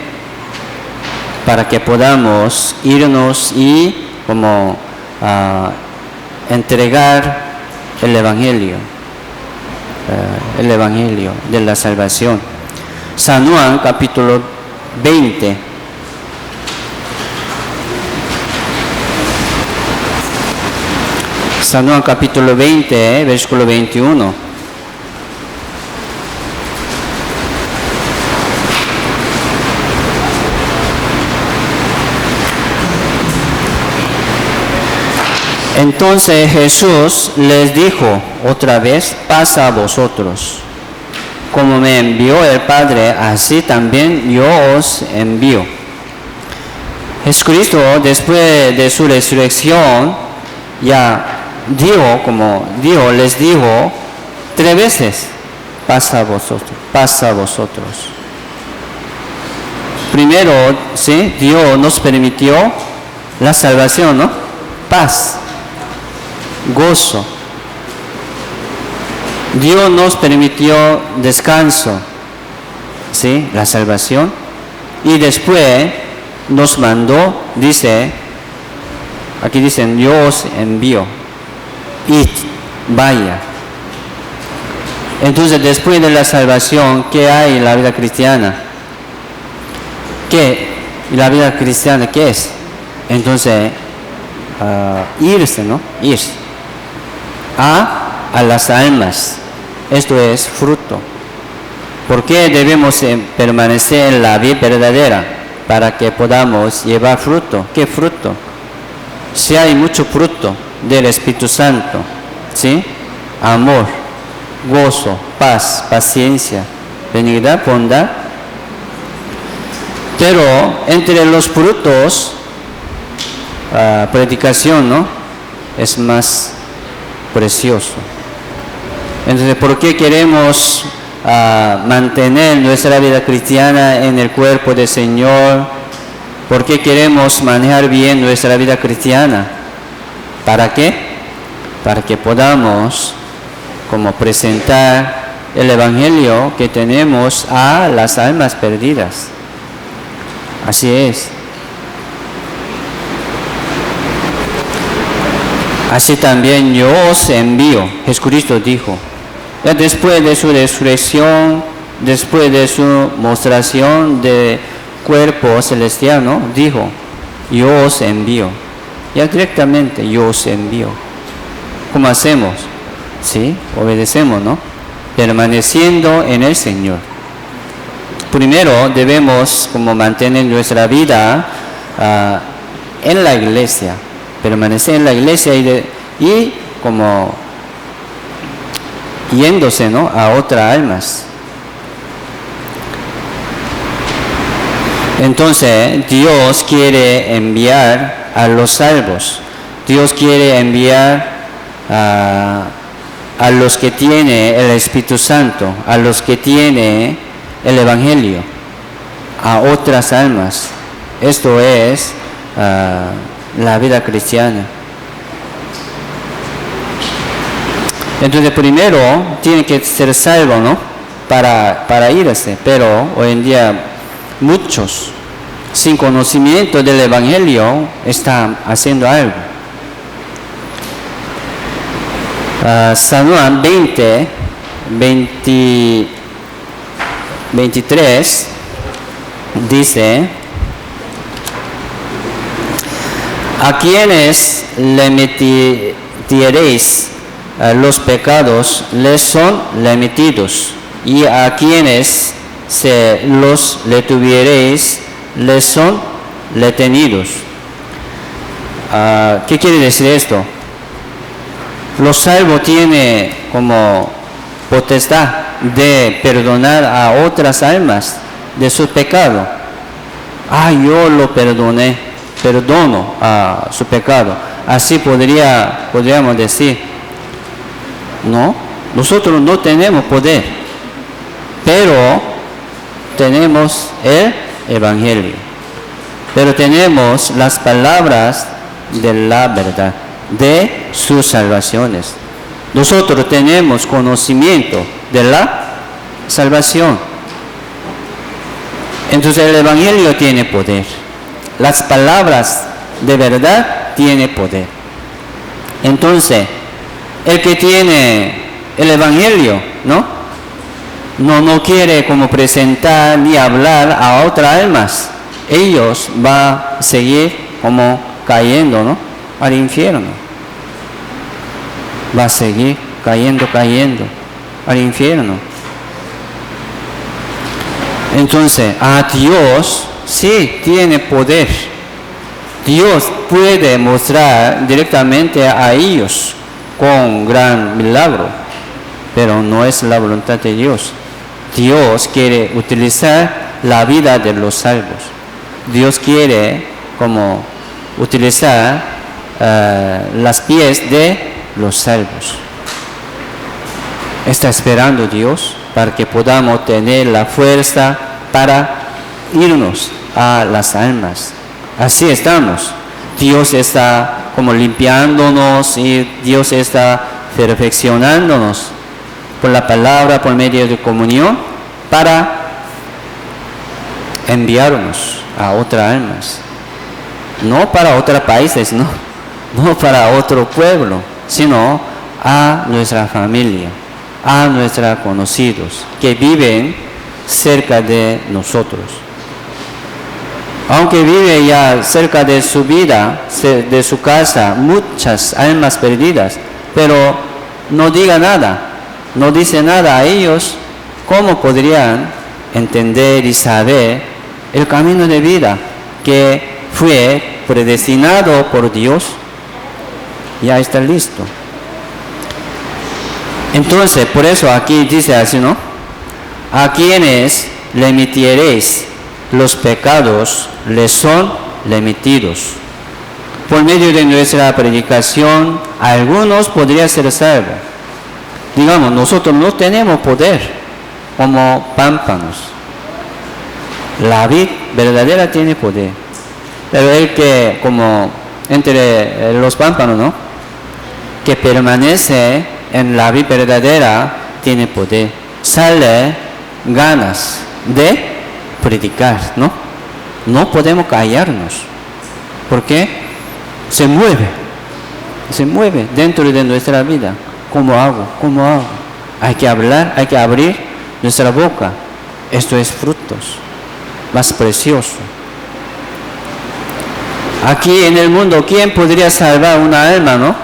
Para que podamos irnos y como entregar el Evangelio de la salvación. San Juan capítulo 20. San Juan capítulo 20, versículo 21. Entonces Jesús les dijo otra vez: paz a vosotros. Como me envió el Padre, así también yo os envío. Jesucristo, después de su resurrección, ya les dijo 3 veces: paz a vosotros, paz a vosotros. Primero, ¿sí? Dios nos permitió la salvación, ¿no? Paz, gozo. Dios nos permitió descanso, ¿sí? La salvación. Y después nos mandó, dice, aquí dicen: yo os envío. Id, vaya. Entonces, después de la salvación, ¿qué hay en la vida cristiana? ¿Qué? ¿La vida cristiana qué es? Entonces, irse, ¿no? Irse a las almas. Esto es fruto. ¿Por qué debemos permanecer en la vida verdadera? Para que podamos llevar fruto. ¿Qué fruto? Si hay mucho fruto del Espíritu Santo, ¿sí? Amor, gozo, paz, paciencia, benignidad, bondad. Pero entre los frutos, predicación, ¿no? Es más precioso. Entonces, ¿por qué queremos mantener nuestra vida cristiana en el cuerpo del Señor? ¿Por qué queremos manejar bien nuestra vida cristiana? ¿Para qué? Para que podamos como presentar el Evangelio que tenemos a las almas perdidas. Así es. Así también yo os envío. Jesucristo dijo. Ya después de su resurrección, después de su mostración de cuerpo celestial, ¿no? Dijo: yo os envío. Ya directamente: yo os envío. ¿Cómo hacemos? Sí, obedecemos, ¿no? Permaneciendo en el Señor. Primero debemos como mantener nuestra vida en la iglesia. Permanecer en la iglesia y como yéndose, ¿no? A otras almas. Entonces, Dios quiere enviar a los salvos. Dios quiere enviar a los que tienen el Espíritu Santo, a los que tienen el Evangelio, a otras almas. Esto es la vida cristiana. Entonces, primero tiene que ser salvo, ¿no? para irse, pero hoy en día muchos, sin conocimiento del Evangelio, están haciendo algo. San Juan 23 dice: a quienes le metiereis los pecados les son remitidos, y a quienes se los retuviereis les son retenidos. ¿Qué quiere decir esto? Los salvos tienen como potestad de perdonar a otras almas de sus pecados. Yo lo perdono a su pecado. Así podríamos decir. No, nosotros no tenemos poder, pero tenemos el Evangelio. Pero tenemos las palabras de la verdad, de sus salvaciones. Nosotros tenemos conocimiento de la salvación. Entonces el Evangelio tiene poder. Las palabras de verdad tienen poder. Entonces, el que tiene el Evangelio, no quiere como presentar ni hablar a otras almas. Ellos van a seguir como cayendo, al infierno. Va a seguir cayendo al infierno. Entonces, a Dios sí tiene poder. Dios puede mostrar directamente a ellos con gran milagro, pero no es la voluntad de Dios. Dios quiere utilizar la vida de los salvos. Dios quiere como utilizar las pies de los salvos. Está esperando Dios para que podamos tener la fuerza para irnos a las almas. Así estamos. Dios está como limpiándonos y Dios está perfeccionándonos por la palabra, por medio de comunión, para enviarnos a otras almas. No para otros países, no para otro pueblo, sino a nuestra familia, a nuestros conocidos que viven cerca de nosotros. Aunque vive ya cerca de su vida, de su casa, muchas almas perdidas, pero no dice nada a ellos, ¿cómo podrían entender y saber el camino de vida que fue predestinado por Dios? Ya está listo. Entonces, por eso aquí dice así, a quienes remitiereis los pecados les son remitidos. Por medio de nuestra predicación, algunos podrían ser salvos. Digamos, nosotros no tenemos poder como pámpanos. La vid verdadera tiene poder. Pero el que, como entre los pámpanos, que permanece en la vid verdadera, tiene poder. Sale ganas de predicar, no podemos callarnos, porque se mueve dentro de nuestra vida. ¿Cómo hago? Hay que hablar, hay que abrir nuestra boca. Esto es frutos más precioso. Aquí en el mundo, ¿quién podría salvar una alma,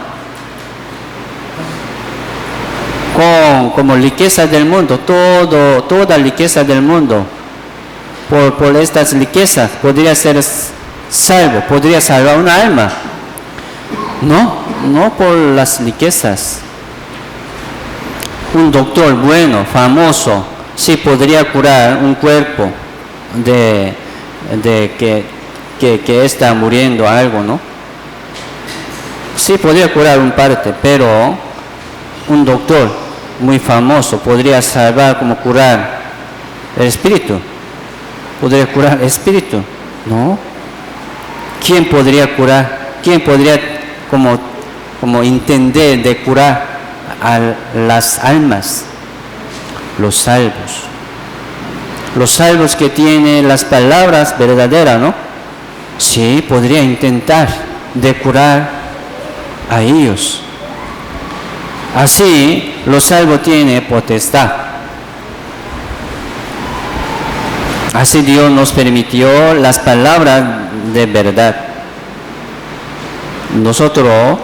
como riqueza del mundo, toda riqueza del mundo? Por estas riquezas podría ser salvo, podría salvar una alma. No por las riquezas. Un doctor bueno, famoso, sí podría curar un cuerpo de que está muriendo algo, Sí podría curar un parte, pero un doctor muy famoso podría salvar, como curar el espíritu. ¿Podría curar el espíritu? No. ¿Quién podría curar? ¿Quién podría como entender de curar a las almas? los salvos. Los salvos que tienen las palabras verdaderas, ¿no? Sí, podría intentar de curar a ellos. Así, los salvos tienen potestad. Así Dios nos permitió las palabras de verdad. Nosotros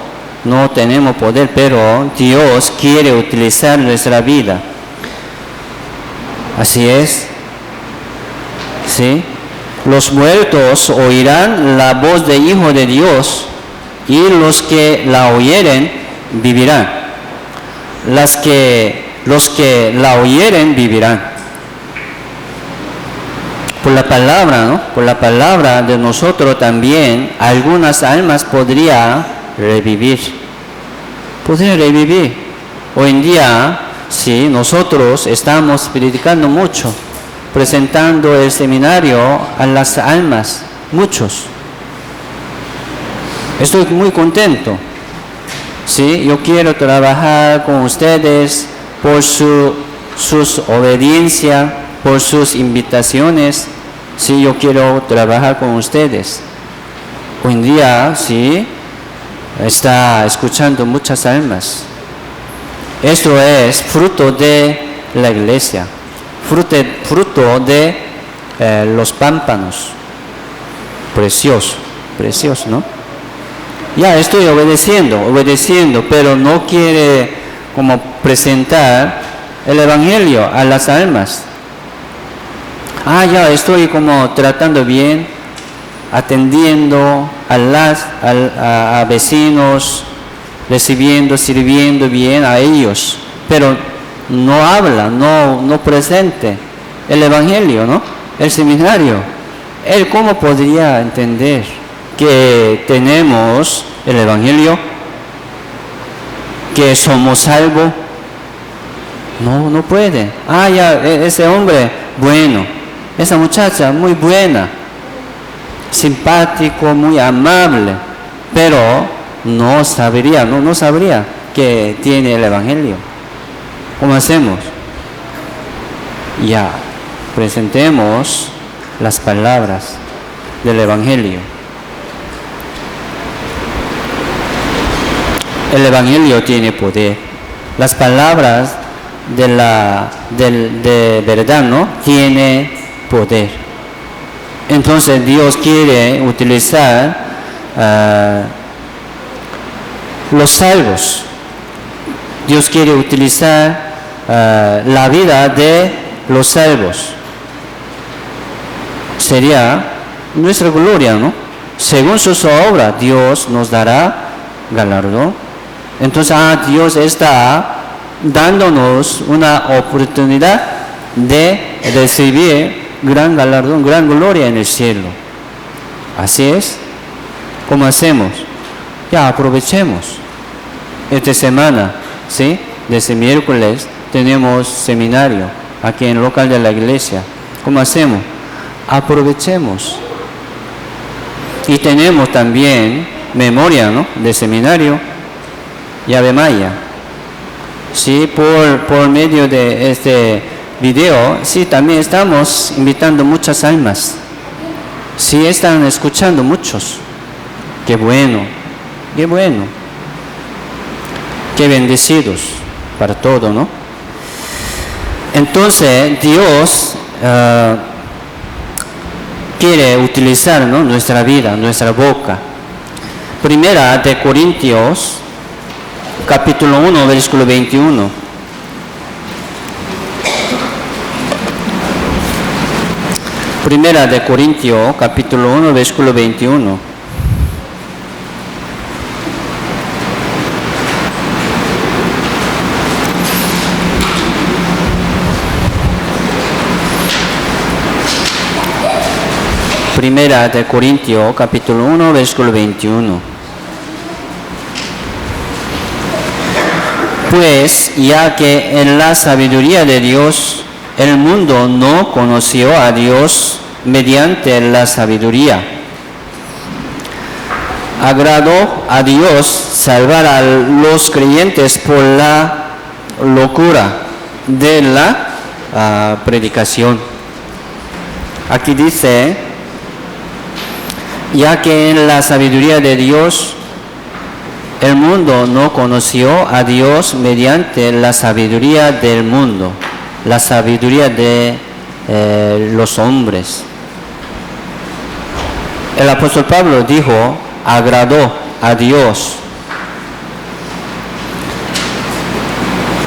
no tenemos poder, pero Dios quiere utilizar nuestra vida. Así es. ¿Sí? Los muertos oirán la voz del Hijo de Dios, y los que la oyeren vivirán. Los que la oyeren vivirán. Por la palabra, ¿no? Por la palabra de nosotros también, algunas almas podrían revivir. Podrían revivir. Hoy en día, sí, nosotros estamos predicando mucho, presentando el seminario a las almas, muchos. Estoy muy contento. Sí, yo quiero trabajar con ustedes por sus obediencias, por sus invitaciones. Sí, yo quiero trabajar con ustedes. Hoy en día, sí, está escuchando muchas almas. Esto es fruto de la iglesia, fruto de los pámpanos. Precioso, precioso, ¿no? Ya estoy obedeciendo, pero no quiere como presentar el evangelio a las almas. Ya estoy como tratando bien, atendiendo a vecinos, sirviendo bien a ellos, pero no habla, no presente el evangelio, ¿no? El seminario. Él cómo podría entender que tenemos el evangelio, que somos salvos? No puede. Ese hombre bueno, esa muchacha muy buena, simpático, muy amable, pero no sabría que tiene el evangelio. ¿Cómo hacemos? Ya, presentemos las palabras del evangelio. El evangelio tiene poder. Las palabras de verdad, ¿no? Tiene poder. Entonces Dios quiere utilizar los salvos. Dios quiere utilizar la vida de los salvos. Sería nuestra gloria, ¿no? Según sus obras, Dios nos dará galardón. Entonces, Dios está dándonos una oportunidad de recibir gran galardón, gran gloria en el cielo. Así es. ¿Cómo hacemos? Ya aprovechemos. Esta semana, ¿sí? Desde miércoles tenemos seminario aquí en el local de la iglesia. ¿Cómo hacemos? Aprovechemos. Y tenemos también memoria, ¿no? De seminario y Ave María. Sí, por medio de este video, sí, también estamos invitando muchas almas. Sí, están escuchando muchos. Qué bueno, qué bueno. Qué bendecidos para todo, ¿no? Entonces, Dios quiere utilizar, ¿no? Nuestra vida, nuestra boca. Primera de Corintios, capítulo 1, versículo 21. Primera de Corintios, capítulo 1, versículo 21. Primera de Corintios, capítulo 1, versículo 21. Pues, ya que en la sabiduría de Dios, el mundo no conoció a Dios mediante la sabiduría, agradó a Dios salvar a los creyentes por la locura de la predicación. Aquí dice, ya que en la sabiduría de Dios el mundo no conoció a Dios mediante la sabiduría del mundo, la sabiduría de los hombres. El apóstol Pablo dijo, agradó a Dios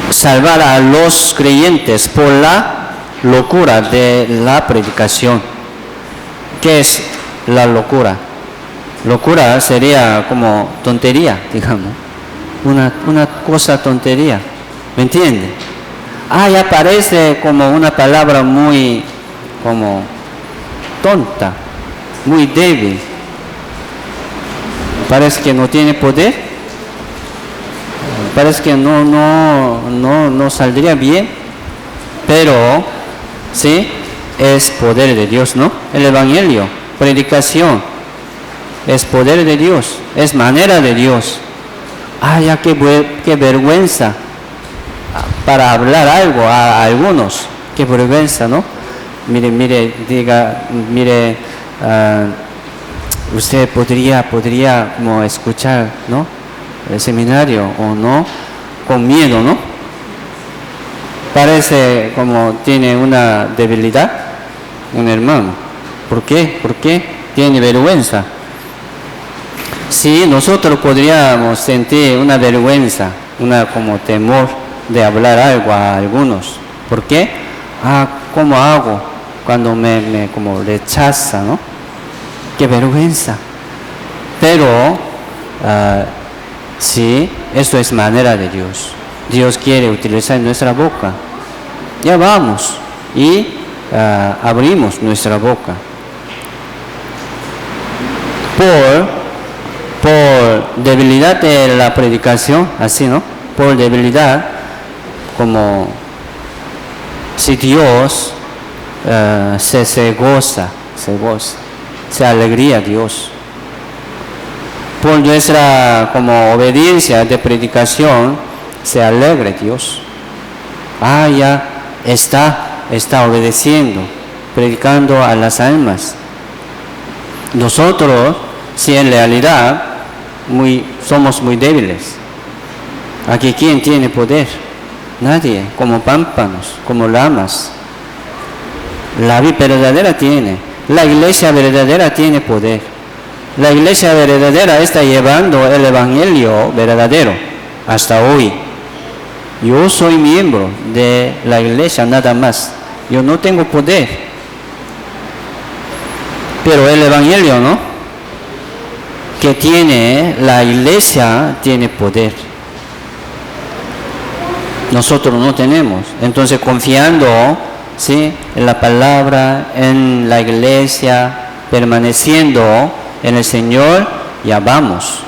salvar a los creyentes por la locura de la predicación. ¿Qué es la locura? Locura sería como tontería, digamos, una cosa tontería, ¿me entiende? Ya parece como una palabra muy como tonta, muy débil, parece que no tiene poder, parece que no saldría bien, pero sí, es poder de Dios, ¿no? El Evangelio, predicación, es poder de Dios, es manera de Dios. Ya qué vergüenza para hablar algo a algunos, qué vergüenza, ¿no? Mire, usted podría como escuchar, ¿no? El seminario o no, con miedo, ¿no? Parece como tiene una debilidad, un hermano. ¿Por qué? ¿Por qué tiene vergüenza? Sí, nosotros podríamos sentir una vergüenza, una como temor de hablar algo a algunos. ¿Por qué? ¿Cómo hago cuando me como rechaza, ¿no? ¡Qué vergüenza! Pero, sí, eso es manera de Dios. Dios quiere utilizar nuestra boca. Ya vamos y abrimos nuestra boca. Por debilidad de la predicación, así, ¿no? Por debilidad, como si Dios se goza, se alegría Dios. Por nuestra como obediencia de predicación, se alegra Dios. Ya está obedeciendo, predicando a las almas. Nosotros, si en realidad somos muy débiles. Aquí, ¿quién tiene poder? Nadie, como pámpanos, como lamas. La vida verdadera tiene, la iglesia verdadera tiene poder. La iglesia verdadera está llevando el evangelio verdadero hasta hoy. Yo soy miembro de la iglesia nada más. Yo no tengo poder. Pero el evangelio, ¿no?, que tiene la iglesia tiene poder. Nosotros no tenemos. Entonces, confiando, ¿sí?, en la palabra, en la iglesia, permaneciendo en el Señor, ya vamos.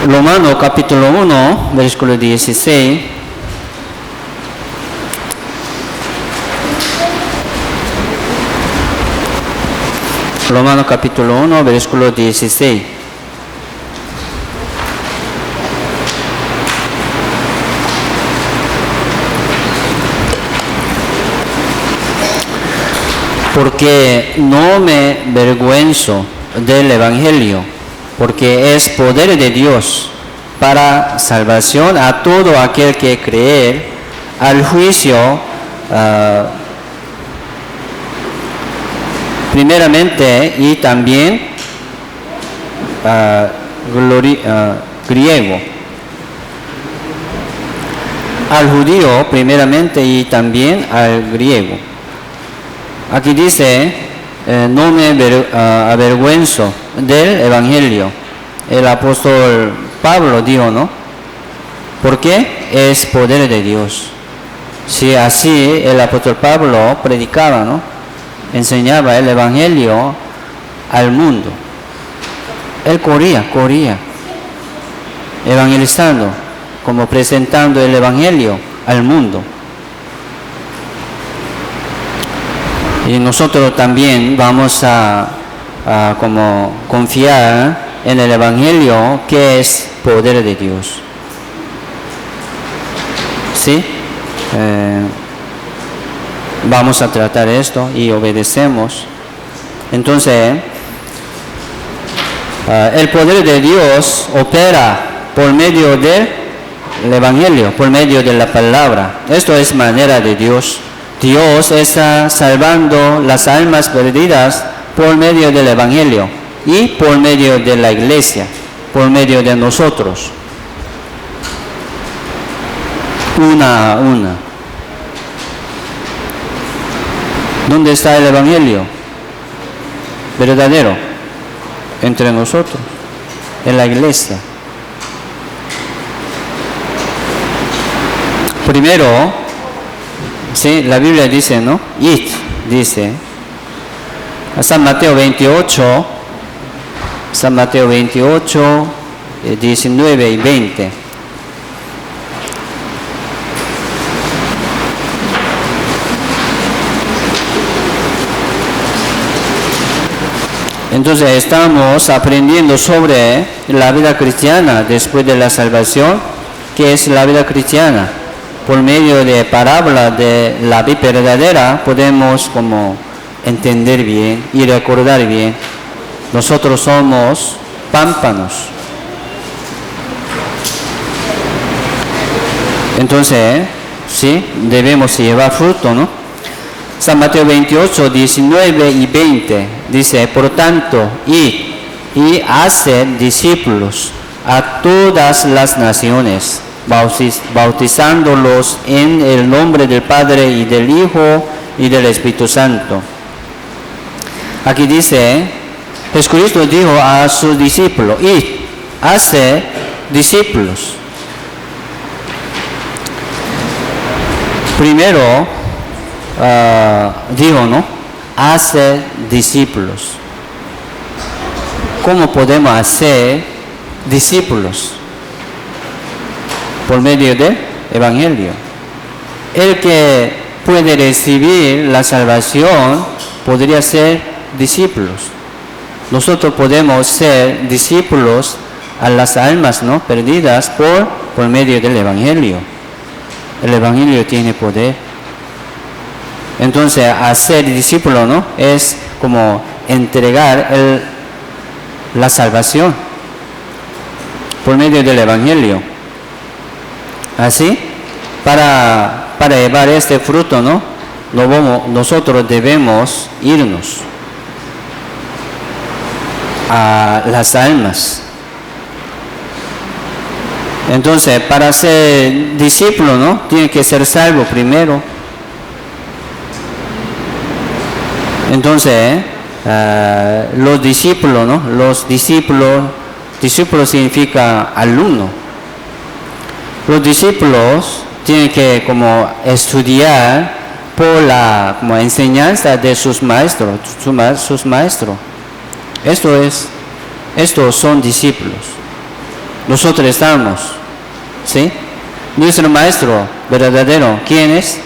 Romanos capítulo 1, versículo 16. Romanos capítulo 1, versículo 16. Porque no me avergüenzo del Evangelio, porque es poder de Dios para salvación a todo aquel que cree, al juicio primeramente y también griego. Al judío primeramente y también al griego. Aquí dice, no me avergüenzo del Evangelio. El apóstol Pablo dijo, ¿no? Porque es poder de Dios. Si así el apóstol Pablo predicaba, ¿no?, enseñaba el Evangelio al mundo. Él corría, evangelizando, como presentando el Evangelio al mundo. Y nosotros también vamos a como confiar en el Evangelio, que es poder de Dios. ¿Sí? vamos a tratar esto y obedecemos. Entonces, el poder de Dios opera por medio del Evangelio, por medio de la palabra. Esto es manera de Dios. Dios está salvando las almas perdidas por medio del Evangelio y por medio de la iglesia, por medio de nosotros. Una a una. ¿Dónde está el Evangelio verdadero? Entre nosotros, en la iglesia. Primero, sí, la Biblia dice, ¿no? Id, dice. San Mateo 28, 19 y 20. Entonces estamos aprendiendo sobre la vida cristiana después de la salvación. ¿Qué es la vida cristiana? Por medio de parábola de la vida verdadera podemos como entender bien y recordar bien. Nosotros somos pámpanos. Entonces, sí, debemos llevar fruto, ¿no? San Mateo 28, 19 y 20 dice, por tanto, id y haced discípulos a todas las naciones, bautizándolos en el nombre del Padre y del Hijo y del Espíritu Santo. Aquí dice, Jesucristo dijo a sus discípulos, id, haced discípulos. Primero, digo, ¿no? Hacer discípulos. ¿Cómo podemos hacer discípulos? Por medio del Evangelio. El que puede recibir la salvación podría ser discípulos. Nosotros podemos ser discípulos a las almas, ¿no? Perdidas por medio del Evangelio. El Evangelio tiene poder. Entonces, hacer discípulo, ¿no? Es como entregar la salvación por medio del Evangelio. Así, para llevar este fruto, ¿no? Nosotros debemos irnos a las almas. Entonces, para ser discípulo, ¿no? Tiene que ser salvo primero. Entonces, los discípulos, ¿no? Discípulo significa alumno. Los discípulos tienen que como estudiar por la como enseñanza de sus maestros, sus maestros. Estos son discípulos. Nosotros estamos, ¿sí? Nuestro maestro verdadero, ¿quién es?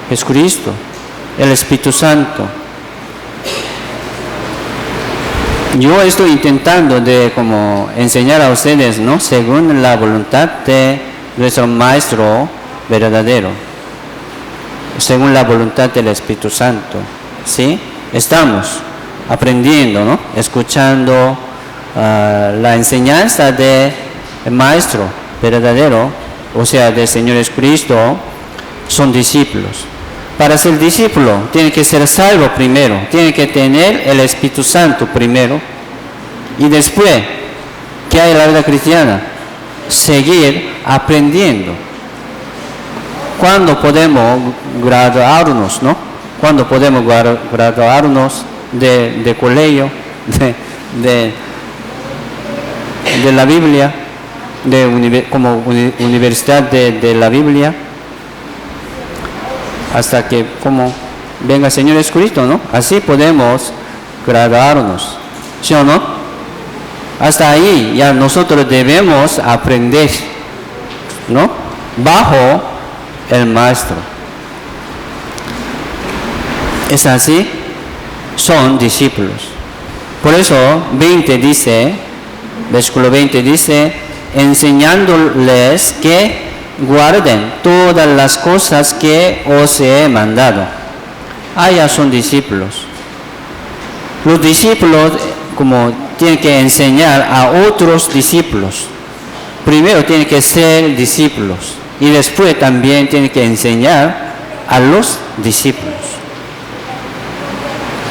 Jesucristo. El Espíritu Santo. Yo estoy intentando de como enseñar a ustedes, ¿no? Según la voluntad de nuestro Maestro verdadero, según la voluntad del Espíritu Santo, ¿sí? Estamos aprendiendo, ¿no? Escuchando la enseñanza del Maestro verdadero, o sea, del Señor Jesucristo. Son discípulos. Para ser discípulo, tiene que ser salvo primero, tiene que tener el Espíritu Santo primero, y después, ¿qué hay en la vida cristiana? Seguir aprendiendo. ¿Cuándo podemos graduarnos, no? ¿Cuándo podemos graduarnos de colegio, de la Biblia, como universidad de la Biblia? Hasta que como venga el Señor Jesucristo, ¿no? Así podemos graduarnos, ¿sí o no? Hasta ahí ya nosotros debemos aprender, ¿no? Bajo el Maestro. Es así, son discípulos. Por eso 20 dice, versículo 20 dice, enseñándoles que guarden todas las cosas que os he mandado. Ya son discípulos. Los discípulos, como tienen que enseñar a otros discípulos. Primero tienen que ser discípulos y después también tienen que enseñar a los discípulos.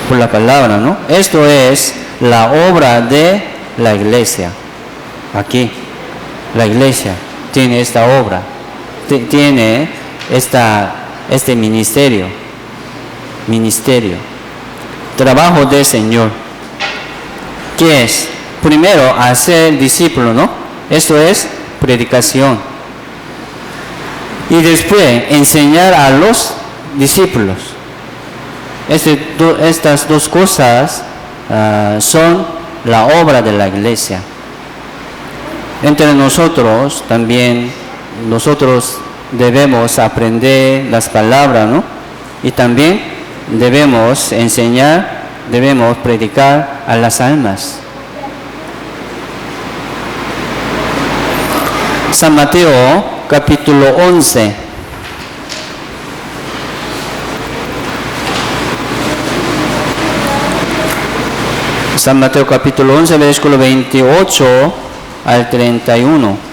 Por la palabra, ¿no? Esto es la obra de la iglesia. Aquí, la iglesia tiene esta obra, tiene este ministerio, trabajo del Señor. ¿Qué es? Primero, hacer discípulo, ¿no? Esto es predicación. Y después, enseñar a los discípulos. Estas dos cosas son la obra de la iglesia. Entre nosotros también, nosotros debemos aprender las palabras, ¿no? Y también debemos enseñar, debemos predicar a las almas. San Mateo, capítulo 11. San Mateo, capítulo 11, versículo 28 al 31.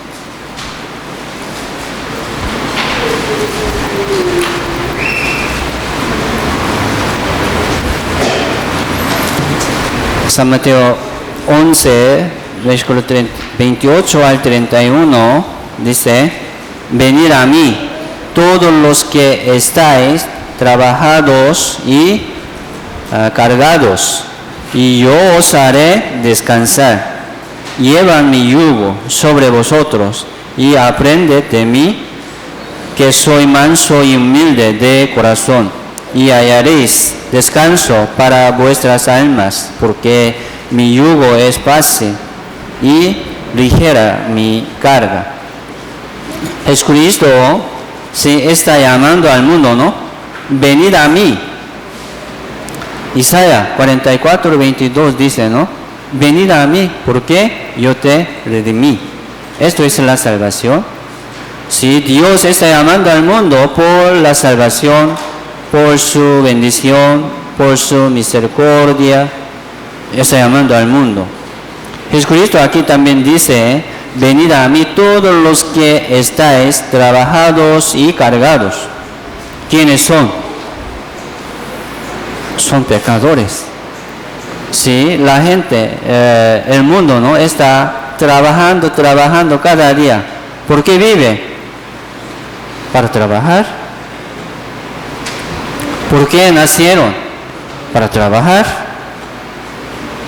San Mateo 11, versículo 28 al 31, dice: venid a mí, todos los que estáis trabajados y cargados, y yo os haré descansar. Llevad mi yugo sobre vosotros y aprended de mí, que soy manso y humilde de corazón, y hallaréis descanso para vuestras almas, porque mi yugo es fácil y ligera mi carga. Jesucristo sí está llamando al mundo, ¿no? Venid a mí. Isaías 44, 22 dice, ¿no? Venid a mí, porque yo te redimí. Esto es la salvación. Si Dios está llamando al mundo por la salvación, por su bendición, por su misericordia, está llamando al mundo. Jesucristo aquí también dice: venid a mí todos los que estáis trabajados y cargados. ¿Quiénes son? Son pecadores. Sí, la gente, el mundo, ¿no? Está trabajando cada día. ¿Por qué vive? Para trabajar. ¿Por qué nacieron? Para trabajar.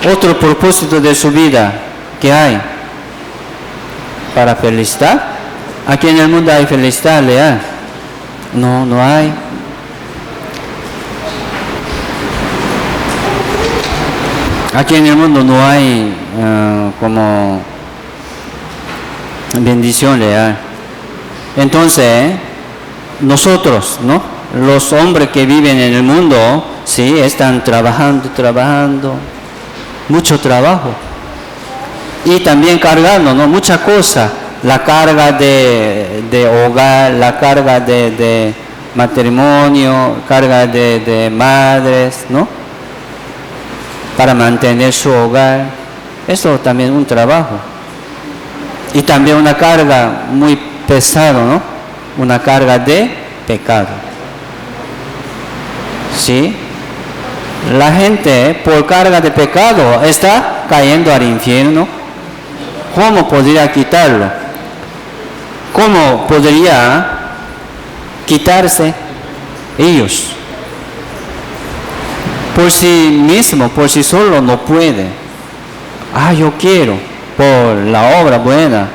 Otro propósito de su vida, ¿qué hay? Para felicidad. Aquí en el mundo hay felicidad real. No hay. Aquí en el mundo no hay como bendición real. Entonces, nosotros, ¿no? Los hombres que viven en el mundo, sí, están trabajando, mucho trabajo. Y también cargando, ¿no? Muchas cosas. La carga de hogar, la carga de matrimonio, carga de madres, ¿no? Para mantener su hogar. Eso también es un trabajo. Y también una carga muy pesada, ¿no? Una carga de pecado. ¿Sí? La gente por carga de pecado está cayendo al infierno. ¿Cómo podría quitarlo? ¿Cómo podría quitarse ellos? Por sí mismo, por sí solo no puede. Yo quiero por la obra buena,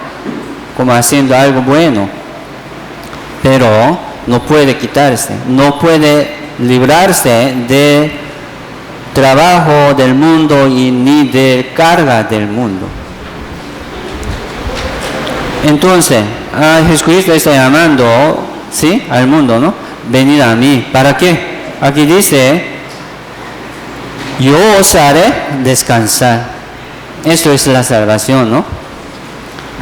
como haciendo algo bueno, pero no puede quitarse, no puede librarse de trabajo del mundo y ni de carga del mundo. Entonces, Jesucristo está llamando, ¿sí?, al mundo, ¿no? Venid a mí. ¿Para qué? Aquí dice: yo os haré descansar. Esto es la salvación, ¿no?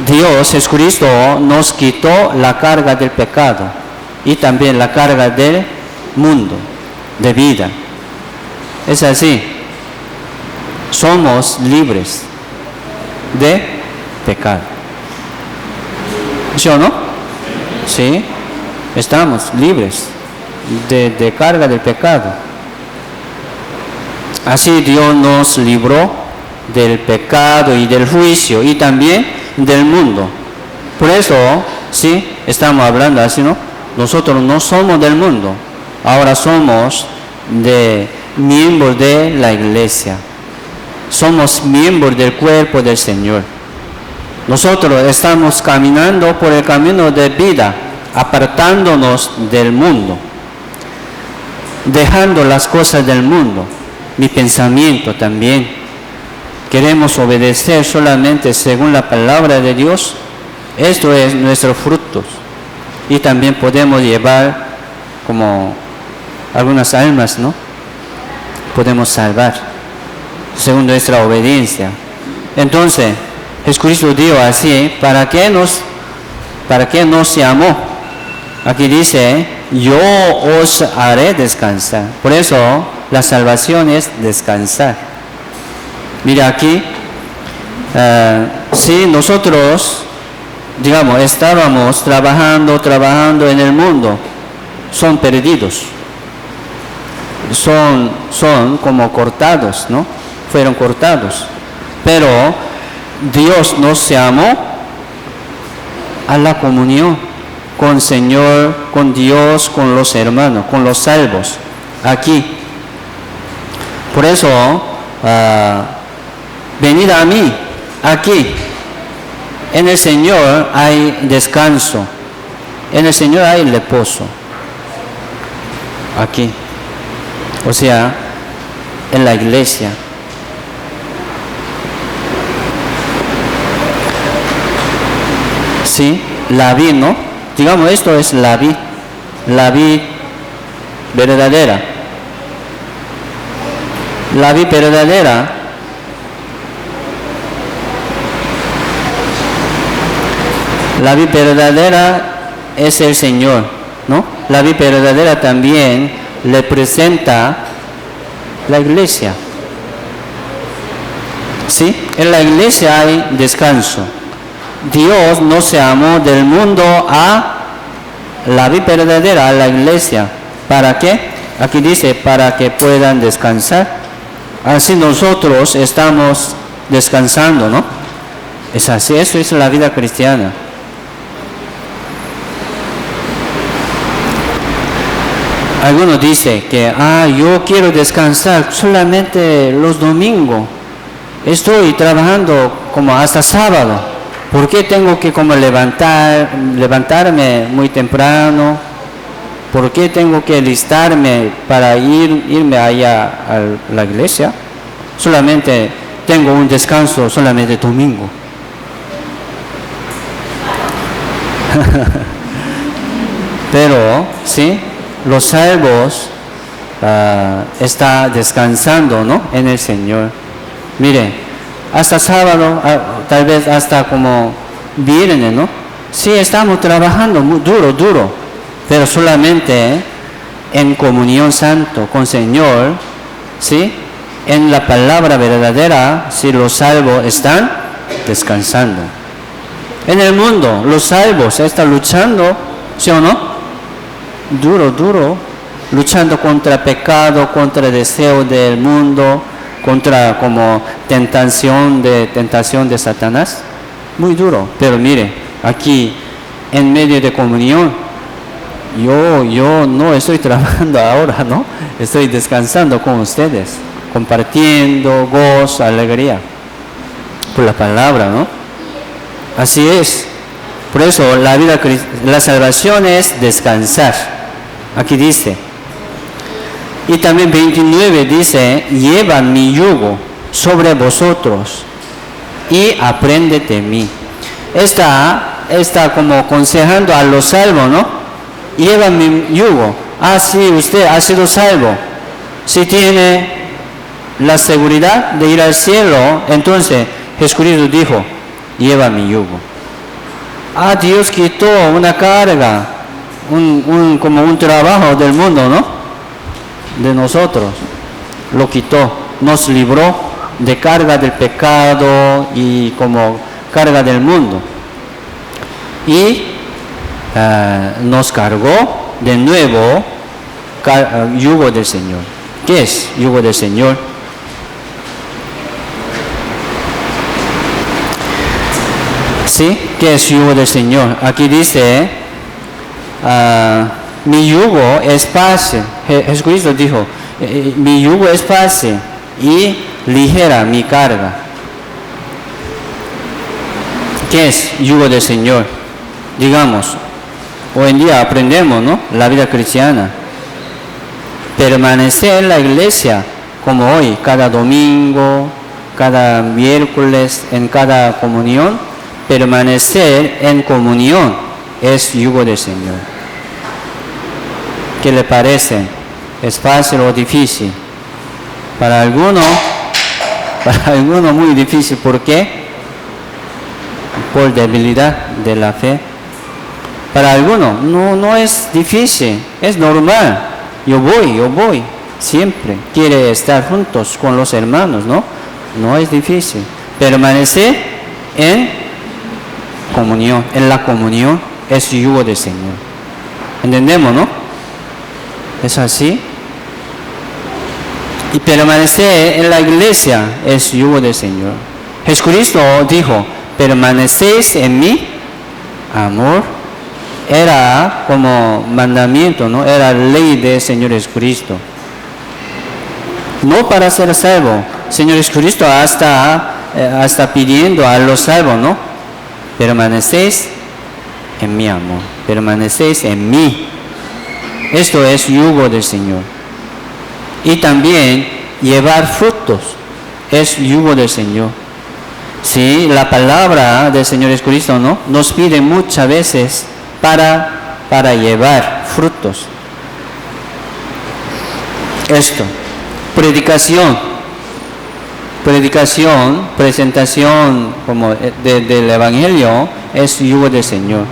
Dios, Jesucristo, nos quitó la carga del pecado y también la carga del mundo, de vida. Es así. Somos libres de pecado. ¿Sí o no? Sí. Estamos libres de carga del pecado. Así Dios nos libró del pecado y del juicio y también del mundo. Por eso, sí, estamos hablando así, ¿no? Nosotros no somos del mundo, ahora somos miembros de la iglesia. Somos miembros del cuerpo del Señor. Nosotros estamos caminando por el camino de vida, apartándonos del mundo, dejando las cosas del mundo, mi pensamiento también. Queremos obedecer solamente según la palabra de Dios. Esto es nuestros frutos. Y también podemos llevar como algunas almas, ¿no? Podemos salvar según nuestra obediencia. Entonces, Jesucristo dijo así, ¿para qué nos llamó? Aquí dice, yo os haré descansar. Por eso, la salvación es descansar. Mira aquí, si nosotros, digamos, estábamos trabajando en el mundo, son perdidos. Son como cortados, ¿no? Fueron cortados. Pero Dios nos llamó a la comunión con el Señor, con Dios, con los hermanos, con los salvos, aquí. Por eso, venid a mí, aquí. En el Señor hay descanso, en el Señor hay reposo, aquí. O sea, en la iglesia. Sí, la vid, ¿no? Digamos, esto es la vid verdadera. La vid verdadera es el Señor, ¿no? La vid verdadera también representa la iglesia. ¿Sí? En la iglesia hay descanso. Dios no se amó del mundo a la vid verdadera, a la iglesia. ¿Para qué? Aquí dice, para que puedan descansar. Así nosotros estamos descansando, ¿no? Es así, eso es la vida cristiana. Algunos dicen que, yo quiero descansar solamente los domingos. Estoy trabajando como hasta sábado. ¿Por qué tengo que como levantarme muy temprano? ¿Por qué tengo que alistarme para irme allá a la iglesia? Solamente tengo un descanso solamente domingo. Pero, ¿sí? Los salvos están descansando, ¿no? En el Señor. Mire, hasta sábado, tal vez hasta como viernes, ¿no? Sí, estamos trabajando muy duro, pero solamente en comunión santo con el Señor, ¿sí? En la palabra verdadera, si los salvos están descansando. En el mundo, los salvos están luchando, ¿sí o no? Duro, luchando contra pecado, contra el deseo del mundo, contra como tentación de Satanás, muy duro. Pero mire, aquí en medio de comunión, yo no estoy trabajando ahora, ¿no? Estoy descansando con ustedes, compartiendo gozo, alegría, por la palabra, ¿no? Así es. Por eso la salvación es descansar. Aquí dice. Y también 29 dice, lleva mi yugo sobre vosotros y aprende de mí. Está como aconsejando a los salvos, ¿no? Lleva mi yugo. Sí, usted ha sido salvo. Si tiene la seguridad de ir al cielo, entonces Jesucristo dijo, lleva mi yugo. Dios quitó una carga, como un trabajo del mundo, ¿no? De nosotros. Lo quitó, nos libró de carga del pecado y como carga del mundo. Y nos cargó de nuevo yugo del Señor. ¿Qué es yugo del Señor? ¿Sí? ¿Qué es yugo del Señor? Aquí dice, mi yugo es fácil. Jesucristo dijo, mi yugo es fácil y ligera mi carga. ¿Qué es yugo del Señor? Digamos, hoy en día aprendemos, ¿no? La vida cristiana. Permanecer en la iglesia, como hoy, cada domingo, cada miércoles, en cada comunión, permanecer en comunión es yugo del Señor. ¿Qué le parece? ¿Es fácil o difícil? Para algunos muy difícil. ¿Por qué? Por debilidad de la fe. Para algunos no es difícil, es normal. Yo voy, siempre. Quiere estar juntos con los hermanos, ¿no? No es difícil. Permanecer en comunión. En la comunión es yugo del Señor. ¿Entendemos, no? ¿Es así? Y permanecer en la iglesia es yugo del Señor. Jesucristo dijo, permanecéis en mi amor. Era como mandamiento, ¿no? Era ley del Señor Jesucristo. No para ser salvo. Señor Jesucristo hasta pidiendo a los salvos, ¿no? Permanecéis en mi amor. Permanecéis en mí. Esto es yugo del Señor. Y también llevar frutos es yugo del Señor. Sí, la palabra del Señor Jesucristo, ¿no? Nos pide muchas veces para llevar frutos. Esto, predicación, presentación como del Evangelio es yugo del Señor.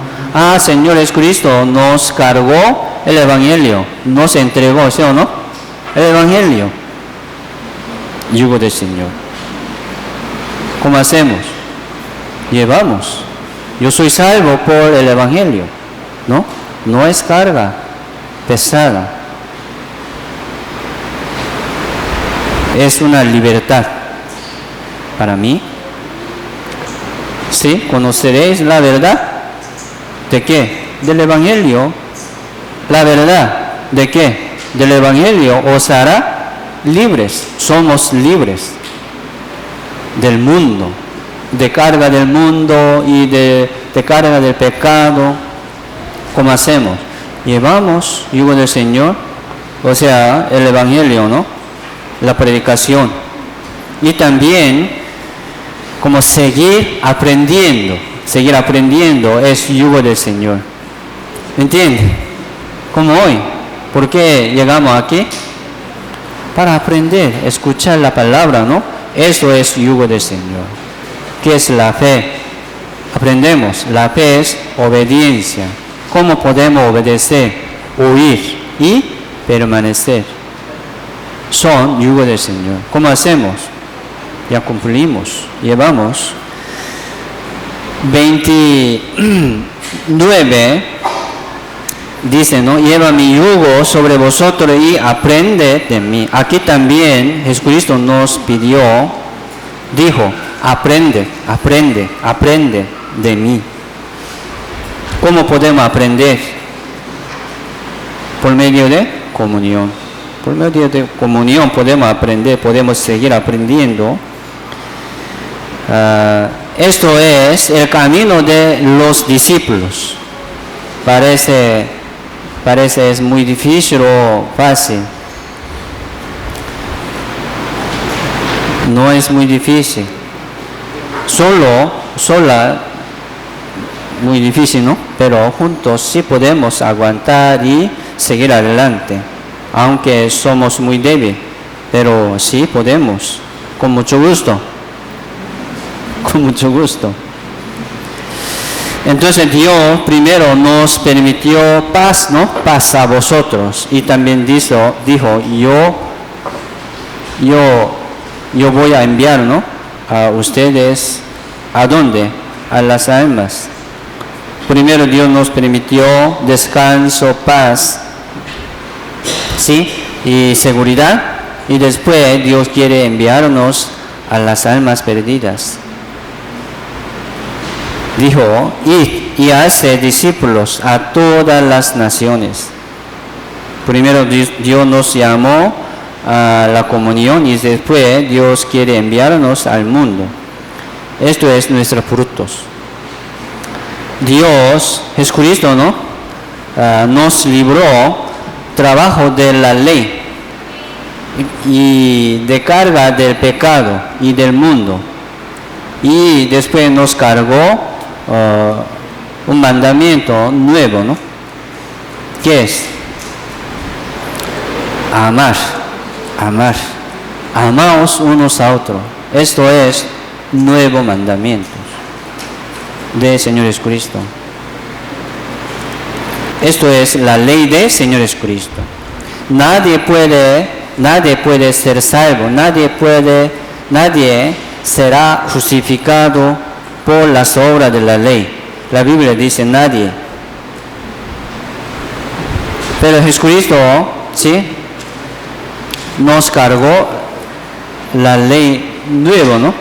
Señor Jesucristo nos cargó el Evangelio, nos entregó, ¿sí o no? El Evangelio, yugo del Señor. ¿Cómo hacemos? Llevamos. Yo soy salvo por el Evangelio, ¿no? No es carga pesada. Es una libertad para mí. ¿Sí? ¿Conoceréis la verdad? ¿De qué? Del Evangelio. La verdad. ¿De qué? Del Evangelio os hará libres. Somos libres del mundo, de carga del mundo y de carga del pecado. ¿Cómo hacemos? Llevamos yugo del Señor, o sea, el Evangelio, ¿no? La predicación. Y también, como seguir aprendiendo es yugo del Señor. ¿Entiende? Como hoy. ¿Por qué llegamos aquí? Para aprender, escuchar la palabra, ¿no? Eso es yugo del Señor. ¿Qué es la fe? Aprendemos, la fe es obediencia. ¿Cómo podemos obedecer? Huir y permanecer. Son yugo del Señor. ¿Cómo hacemos? Ya cumplimos, llevamos. 29 dice, ¿no? Lleva mi yugo sobre vosotros y aprende de mí. Aquí también Jesucristo nos pidió, dijo, aprende de mí. ¿Cómo podemos aprender? Por medio de comunión. Por medio de comunión podemos aprender, podemos seguir aprendiendo. Esto es el camino de los discípulos. Parece es muy difícil o fácil. No es muy difícil. Sola, muy difícil, ¿no? Pero juntos sí podemos aguantar y seguir adelante. Aunque somos muy débiles, pero sí podemos. Con mucho gusto. Con mucho gusto. Entonces Dios primero nos permitió paz, ¿no? Paz a vosotros. Y también dijo, yo voy a enviar, ¿no? A ustedes, ¿a dónde? A las almas. Primero Dios nos permitió descanso, paz, ¿sí? Y seguridad. Y después Dios quiere enviarnos a las almas perdidas. Dijo, id y hace discípulos a todas las naciones. Primero Dios nos llamó a la comunión y después Dios quiere enviarnos al mundo. Esto es nuestros frutos. Dios, Jesucristo, ¿no? Nos libró trabajo de la ley y de carga del pecado y del mundo. Y después nos cargó un mandamiento nuevo, ¿no? ¿Qué es? Amar. Amaos unos a otros. Esto es nuevo mandamiento del Señor Jesucristo. Esto es la ley del Señor Jesucristo. Nadie puede ser salvo, nadie será justificado por las obras de la ley. La Biblia dice nadie. Pero Jesucristo, ¿sí?, nos cargó la ley nuevo, ¿no?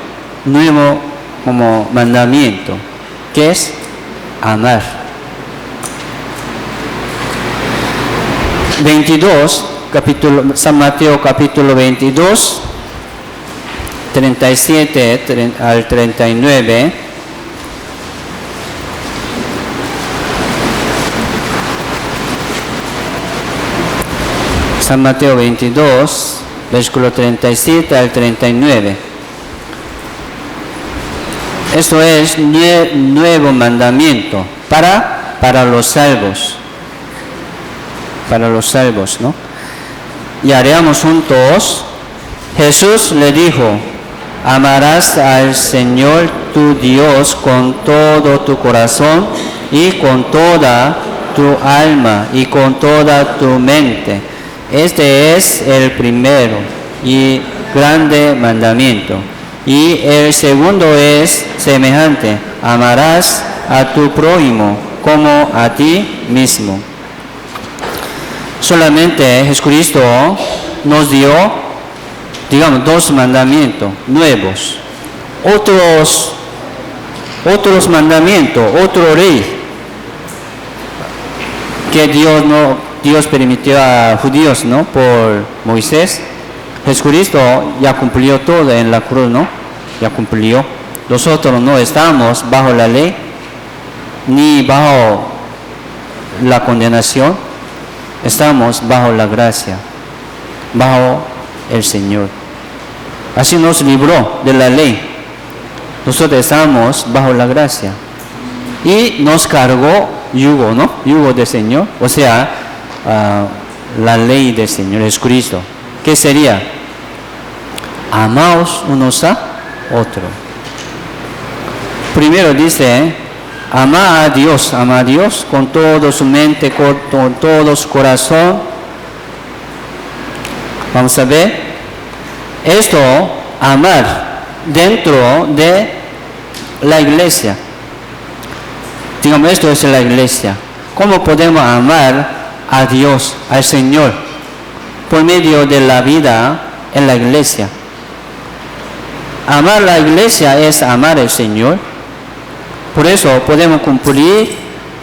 Nuevo como mandamiento, que es amar. 22, San Mateo capítulo 22, 37 al 39. San Mateo 22, versículo 37 al 39. Esto es nuevo mandamiento para los salvos. Para los salvos, ¿no? Y haremos juntos. Jesús le dijo, amarás al Señor tu Dios con todo tu corazón y con toda tu alma y con toda tu mente. Este es el primero y grande mandamiento. Y el segundo es semejante, amarás a tu prójimo como a ti mismo. Solamente Jesucristo nos dio, digamos, dos mandamientos nuevos. Otros mandamientos, otro ley que Dios permitió a judíos, ¿no? Por Moisés. Jesucristo ya cumplió todo en la cruz, ¿no? Ya cumplió. Nosotros no estamos bajo la ley ni bajo la condenación. Estamos bajo la gracia, bajo el Señor. Así nos libró de la ley. Nosotros estamos bajo la gracia. Y nos cargó yugo, ¿no? Yugo del Señor. O sea, la ley del Señor Jesucristo. ¿Qué sería? Amaos unos a otros. Primero dice, ama a Dios con toda su mente, con todo su corazón. Vamos a ver. Esto, amar dentro de la iglesia. Digamos, esto es la iglesia. ¿Cómo podemos amar a Dios, al Señor, por medio de la vida en la iglesia? Amar la iglesia es amar al Señor. Por eso podemos cumplir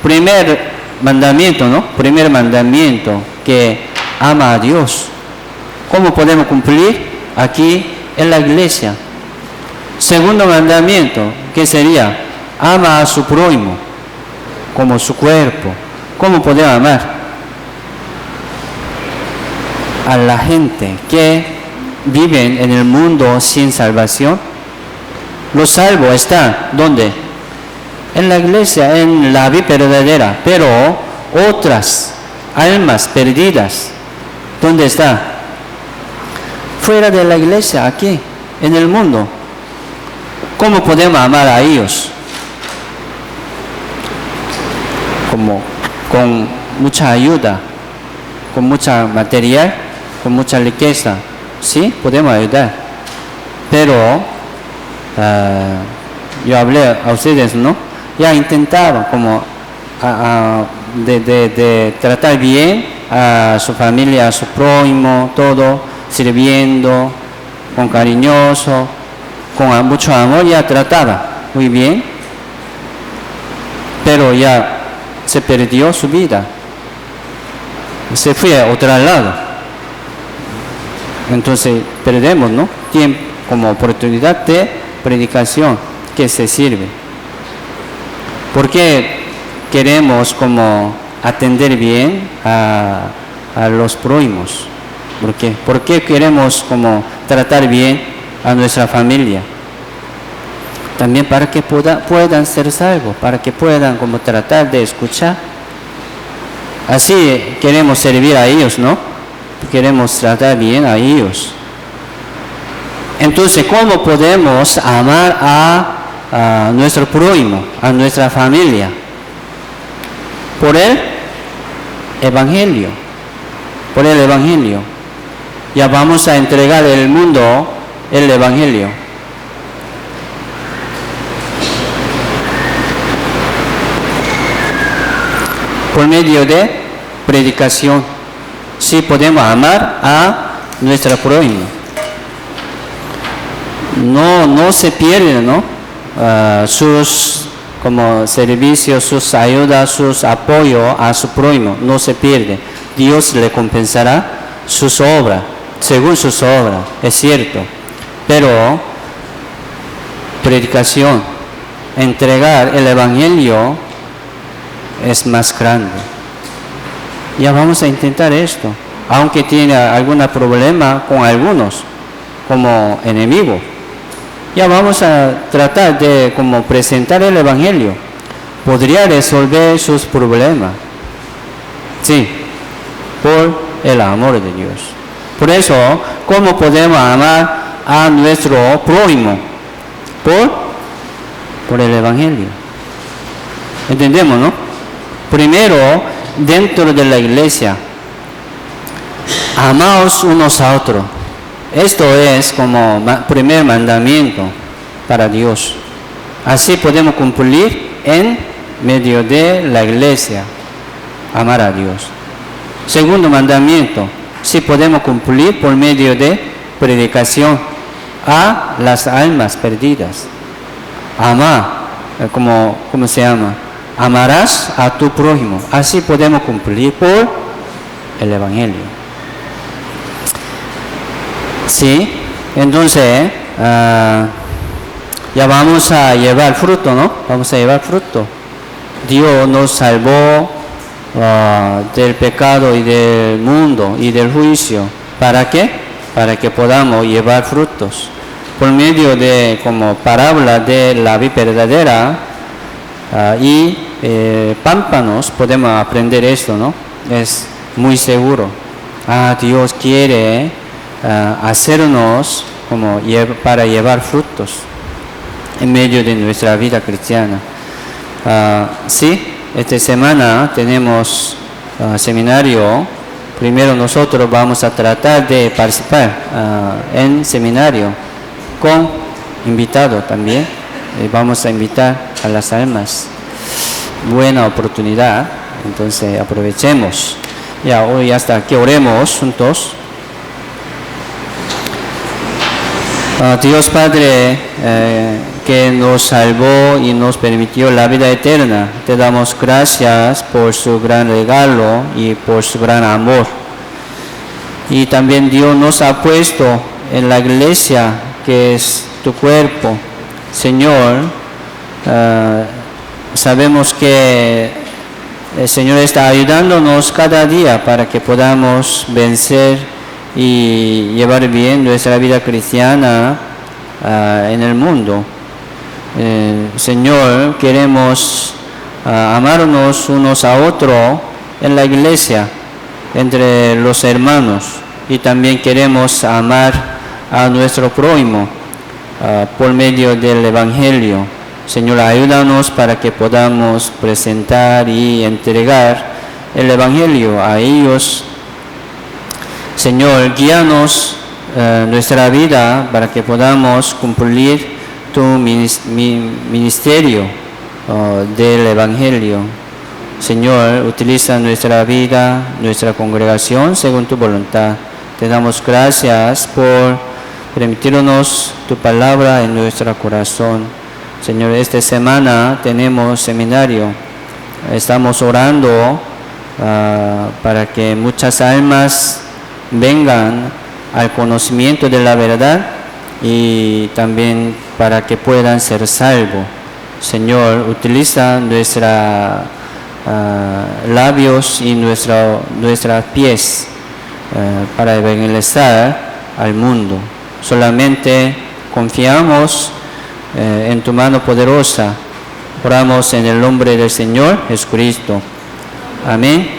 primer mandamiento, ¿no? Primer mandamiento, que ama a Dios. ¿Cómo podemos cumplir? Aquí en la iglesia. Segundo mandamiento, ¿qué sería? Ama a su prójimo como su cuerpo. ¿Cómo podemos amar a la gente que viven en el mundo sin salvación? Los salvos están, ¿dónde? En la iglesia, en la vida verdadera. Pero otras almas perdidas, ¿dónde están? Fuera de la iglesia, aquí, en el mundo. ¿Cómo podemos amar a ellos? como con mucha ayuda, con mucha material, con mucha riqueza. Sí, podemos ayudar. Pero yo hablé a ustedes, ¿no? Ya intentaba como de tratar bien a su familia, a su prójimo, todo, sirviendo, con cariñoso, con mucho amor, ya trataba muy bien, pero ya se perdió su vida, se fue a otro lado. Entonces perdemos, ¿no?, tiempo como oportunidad de predicación que se sirve. Porque queremos como atender bien a los prójimos. ¿Por qué queremos como tratar bien a nuestra familia? También para que puedan ser salvos, para que puedan como tratar de escuchar. Así queremos servir a ellos, ¿no? Queremos tratar bien a ellos. Entonces, ¿cómo podemos amar a nuestro prójimo, a nuestra familia? Por el Evangelio. Por el Evangelio. Ya vamos a entregar al mundo el Evangelio. Por medio de predicación, sí podemos amar a nuestro prójimo. No se pierden, ¿no?, sus como servicios, sus ayudas, sus apoyos a su prójimo, no se pierde. Dios le compensará sus obras, según sus obras, es cierto. Pero predicación, entregar el Evangelio es más grande. Ya vamos a intentar esto, aunque tiene algún problema con algunos, como enemigo. Ya vamos a tratar de como presentar el Evangelio. Podría resolver sus problemas. Sí, por el amor de Dios. Por eso, ¿cómo podemos amar a nuestro prójimo? Por el Evangelio. ¿Entendemos, no? Primero, dentro de la iglesia, amaos unos a otros. Esto es como primer mandamiento para Dios. Así podemos cumplir en medio de la iglesia, amar a Dios. Segundo mandamiento, sí podemos cumplir por medio de predicación a las almas perdidas. Amar, ¿cómo se llama? Amarás a tu prójimo. Así podemos cumplir por el Evangelio. Sí, entonces ya vamos a llevar fruto, ¿no? Vamos a llevar fruto. Dios nos salvó del pecado y del mundo y del juicio. ¿Para qué? Para que podamos llevar frutos. Por medio de como parábola de la vida verdadera y pámpanos podemos aprender esto, ¿no? Es muy seguro. Dios quiere hacernos como para llevar frutos en medio de nuestra vida cristiana. Sí, esta semana tenemos seminario. Primero nosotros vamos a tratar de participar en seminario con invitados también. Vamos a invitar a las almas. Buena oportunidad, entonces aprovechemos. Ya hoy hasta que oremos juntos. Dios Padre, que nos salvó y nos permitió la vida eterna, te damos gracias por su gran regalo y por su gran amor. Y también Dios nos ha puesto en la iglesia, que es tu cuerpo. Señor, sabemos que el Señor está ayudándonos cada día para que podamos vencer y llevar bien nuestra vida cristiana en el mundo. Señor, queremos amarnos unos a otros en la iglesia, entre los hermanos, y también queremos amar a nuestro prójimo por medio del Evangelio. Señor, ayúdanos para que podamos presentar y entregar el Evangelio a ellos. Señor, guíanos nuestra vida para que podamos cumplir tu ministerio del Evangelio. Señor, utiliza nuestra vida, nuestra congregación según tu voluntad. Te damos gracias por permitirnos tu palabra en nuestro corazón. Señor, esta semana tenemos seminario. Estamos orando para que muchas almas vengan al conocimiento de la verdad y también para que puedan ser salvos. Señor, utiliza nuestros labios y nuestros pies para evangelizar al mundo. Solamente confiamos en tu mano poderosa. Oramos en el nombre del Señor Jesucristo. Amén.